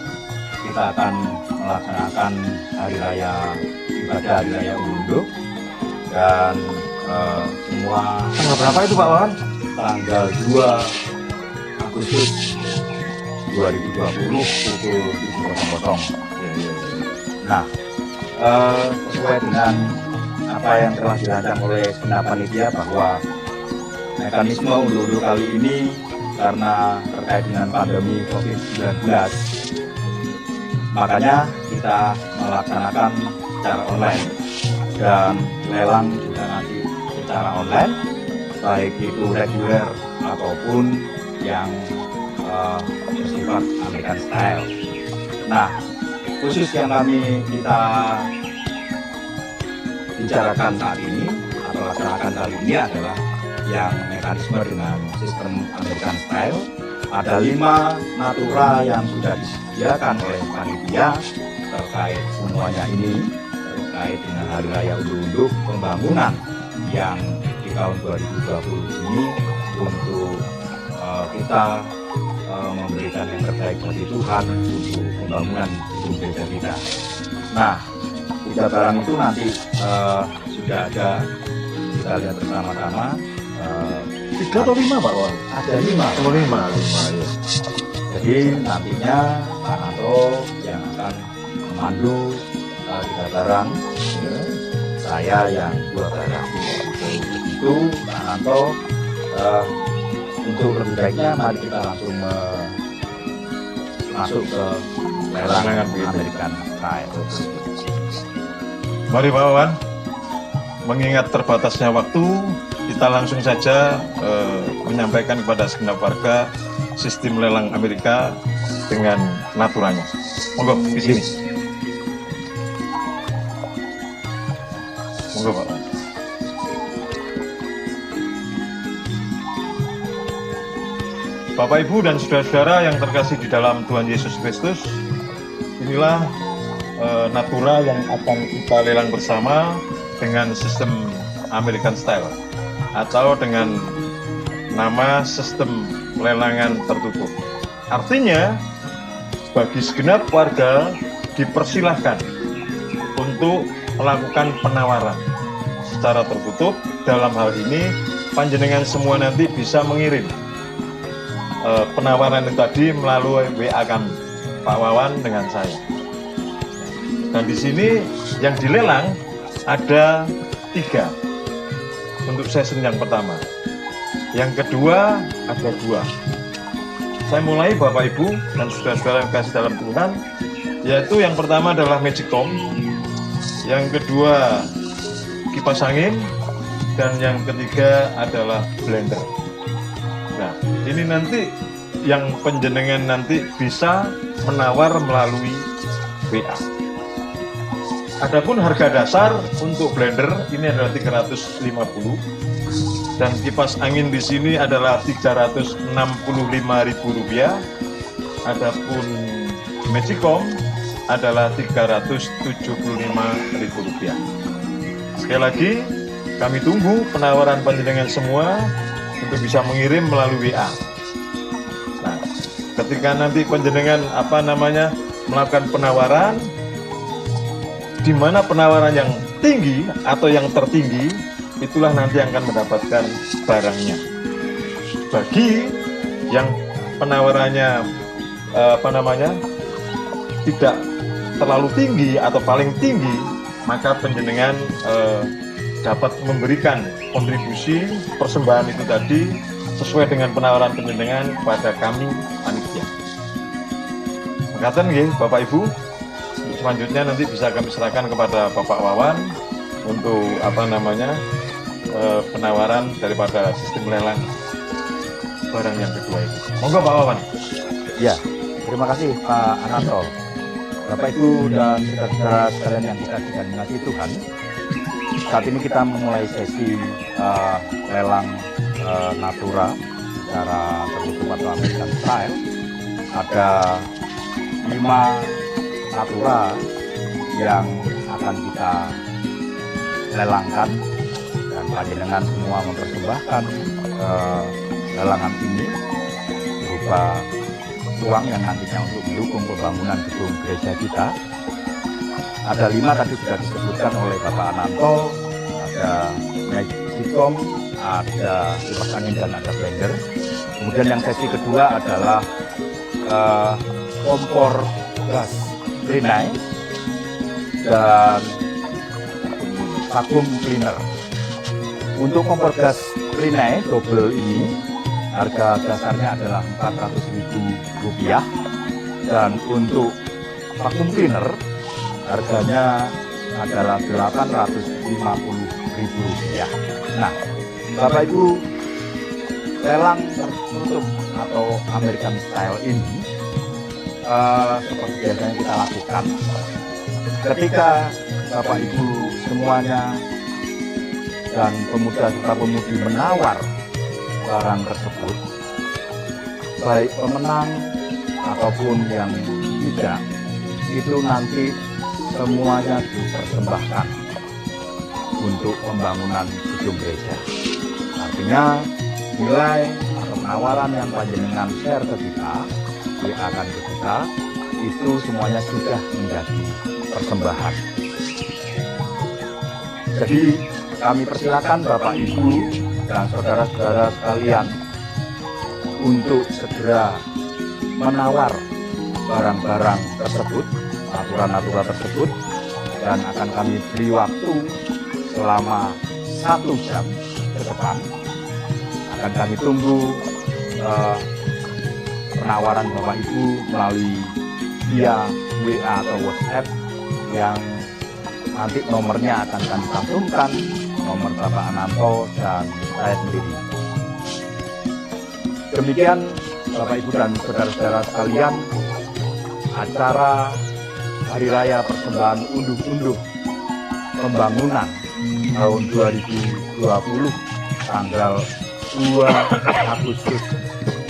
kita akan melaksanakan hari raya ibadah hari raya Unduh, dan semua Tanggal berapa itu Pak Wawan? tanggal 2 Agustus 2020 pukul 7.00. Nah, sesuai dengan apa yang telah dirancang oleh segenap panitia bahwa mekanisme unduh-unduh kali ini karena terkait dengan pandemi COVID-19, makanya kita melaksanakan secara online dan lelang juga nanti secara online, baik itu reguler ataupun yang bersifat American style. Nah, khusus yang kita bicarakan saat ini atau laksanakan kali ini adalah yang mekanisme dengan sistem American style. Ada 5 natura yang sudah disediakan oleh panitia terkait semuanya ini, terkait dengan hari raya unduh-unduh pembangunan yang di tahun 2020 ini untuk kita memberikan yang terbaik bagi Tuhan untuk pembangunan gedung gereja kita. Nah, 3 barang itu nanti sudah ada, kita lihat bersama-sama. 3 atau 5 Pak Wawan? Ada 5. Oh 5 ya. Jadi nantinya Pak Nanto yang akan memandu 3 barang, saya yang 2 barang. Itu Pak Nanto, untuk lebih baiknya mari kita langsung masuk ke lelang American style. Mari Pak Wawan, mengingat terbatasnya waktu, kita langsung saja menyampaikan kepada segenap warga sistem lelang Amerika dengan naturanya. Monggo di sini. Monggo Pak Wawan. Bapak Ibu dan saudara-saudara yang terkasih di dalam Tuhan Yesus Kristus, inilah natura yang akan kita lelang bersama dengan sistem American style atau dengan nama sistem lelangan tertutup. Artinya bagi segenap warga dipersilahkan untuk melakukan penawaran secara tertutup. Dalam hal ini panjenengan semua nanti bisa mengirim penawaran itu tadi melalui WA kami, Pak Wawan dengan saya. Dan di sini yang dilelang ada 3 untuk season yang pertama. Yang kedua ada 2. Saya mulai Bapak Ibu dan saudara-saudara yang kasih dalam Tuhan, yaitu yang pertama adalah Magicom, yang kedua kipas angin, dan yang ketiga adalah blender. Nah, ini nanti yang panjenengan nanti bisa menawar melalui WA. Adapun harga dasar untuk blender ini adalah 350 dan kipas angin di sini adalah Rp365.000. Adapun Magicom adalah Rp375.000. Sekali lagi, kami tunggu penawaran panjenengan semua untuk bisa mengirim melalui WA. Nah, ketika nanti panjenengan melakukan penawaran, di mana penawaran yang tinggi atau yang tertinggi, itulah nanti yang akan mendapatkan barangnya. Bagi yang penawarannya tidak terlalu tinggi atau paling tinggi, maka panjenengan dapat memberikan kontribusi persembahan itu tadi sesuai dengan penawaran panjenengan kepada kami panitia. Makaten nggih Bapak Ibu. Selanjutnya nanti bisa kami serahkan kepada Bapak Wawan untuk penawaran daripada sistem lelang barang yang kedua itu. Monggo Pak Wawan. Ya, terima kasih Pak Ananto. Bapak Ibu dan saudara-saudara sekalian yang dikasih dan mengasihi Tuhan, saat ini kita memulai sesi lelang natura secara tertutup atau American style. Ada 5 natura yang akan kita lelangkan dan panjenengan semua mempersembahkan lelangan ini berupa uang yang nantinya untuk mendukung pembangunan gedung gereja kita. Ada 5 tadi sudah disebutkan oleh Bapak Ananto, ada Magicom, ada kipas angin dan ada blender. Kemudian yang sesi kedua adalah kompor gas Rinnai dan vacuum cleaner. Untuk kompor gas Rinnai double ini harga dasarnya adalah Rp400.000 dan untuk vacuum cleaner harganya adalah Rp850.000. Nah, Bapak Ibu, lelang tertutup atau American Style ini seperti biasanya kita lakukan ketika Bapak Ibu semuanya dan pemuda serta pemudi menawar barang tersebut, baik pemenang ataupun yang tidak, itu nanti semuanya dipersembahkan untuk pembangunan gedung gereja. Artinya nilai atau penawaran yang panjenengan share ke kita, akan ke kita, itu semuanya sudah menjadi persembahan. Jadi kami persilakan Bapak Ibu dan saudara-saudara sekalian untuk segera menawar barang-barang tersebut, aturan-aturan tersebut, dan akan kami beri waktu selama 1 jam ke depan. Akan kami tunggu penawaran Bapak Ibu melalui via WA atau WhatsApp yang nanti nomornya akan kami cantumkan, nomor Bapak Ananto dan saya sendiri. Demikian Bapak Ibu dan saudara-saudara sekalian, acara Hari Raya Persembahan Unduh-Unduh Pembangunan tahun 2020 tanggal 2 Agustus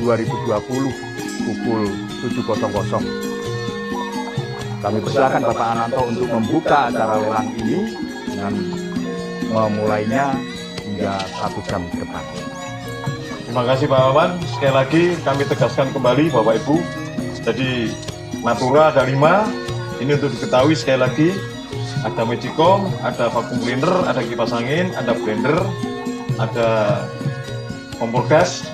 2020 pukul 7.00. Kami persilakan Bapak Ananto untuk membuka acara lelang ini dengan memulainya hingga 1 jam ke depan. Terima kasih Pak Wawan. Sekali lagi kami tegaskan kembali Bapak Ibu. Jadi Natura ada 5. Ini untuk diketahui sekali lagi. Ada Magicom, ada vacuum cleaner, ada kipas angin, ada blender, ada kompor gas.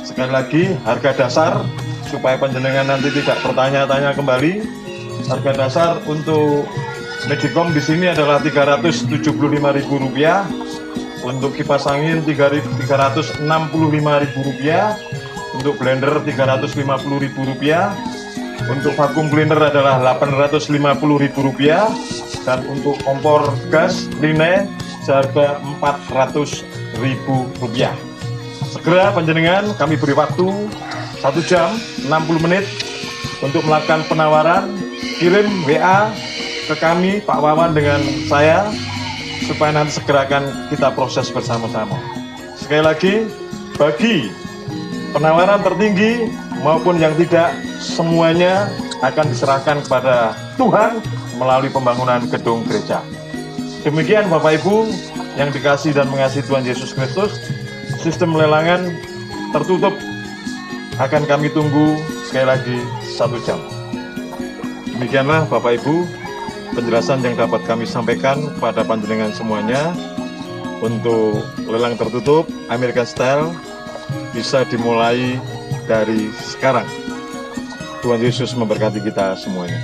Sekali lagi harga dasar supaya panjenengan nanti tidak bertanya-tanya kembali. Harga dasar untuk Magicom di sini adalah Rp375.000. Untuk kipas angin Rp365.000, untuk blender Rp350.000, untuk vacuum cleaner adalah Rp850.000, dan untuk kompor gas Rinnai seharga Rp400.000. Segera panjenengan kami beri waktu 1 jam 60 menit untuk melakukan penawaran. Kirim WA ke kami Pak Wawan dengan saya supaya nanti segera akan kita proses bersama-sama. Sekali lagi, bagi penawaran tertinggi maupun yang tidak, semuanya akan diserahkan kepada Tuhan melalui pembangunan gedung gereja. Demikian Bapak Ibu yang dikasihi dan mengasihi Tuhan Yesus Kristus, sistem lelangan tertutup akan kami tunggu sekali lagi 1 jam. Demikianlah Bapak Ibu penjelasan yang dapat kami sampaikan kepada panjenengan semuanya. Untuk lelang tertutup American Style bisa dimulai dari sekarang. Tuhan Yesus memberkati kita semuanya.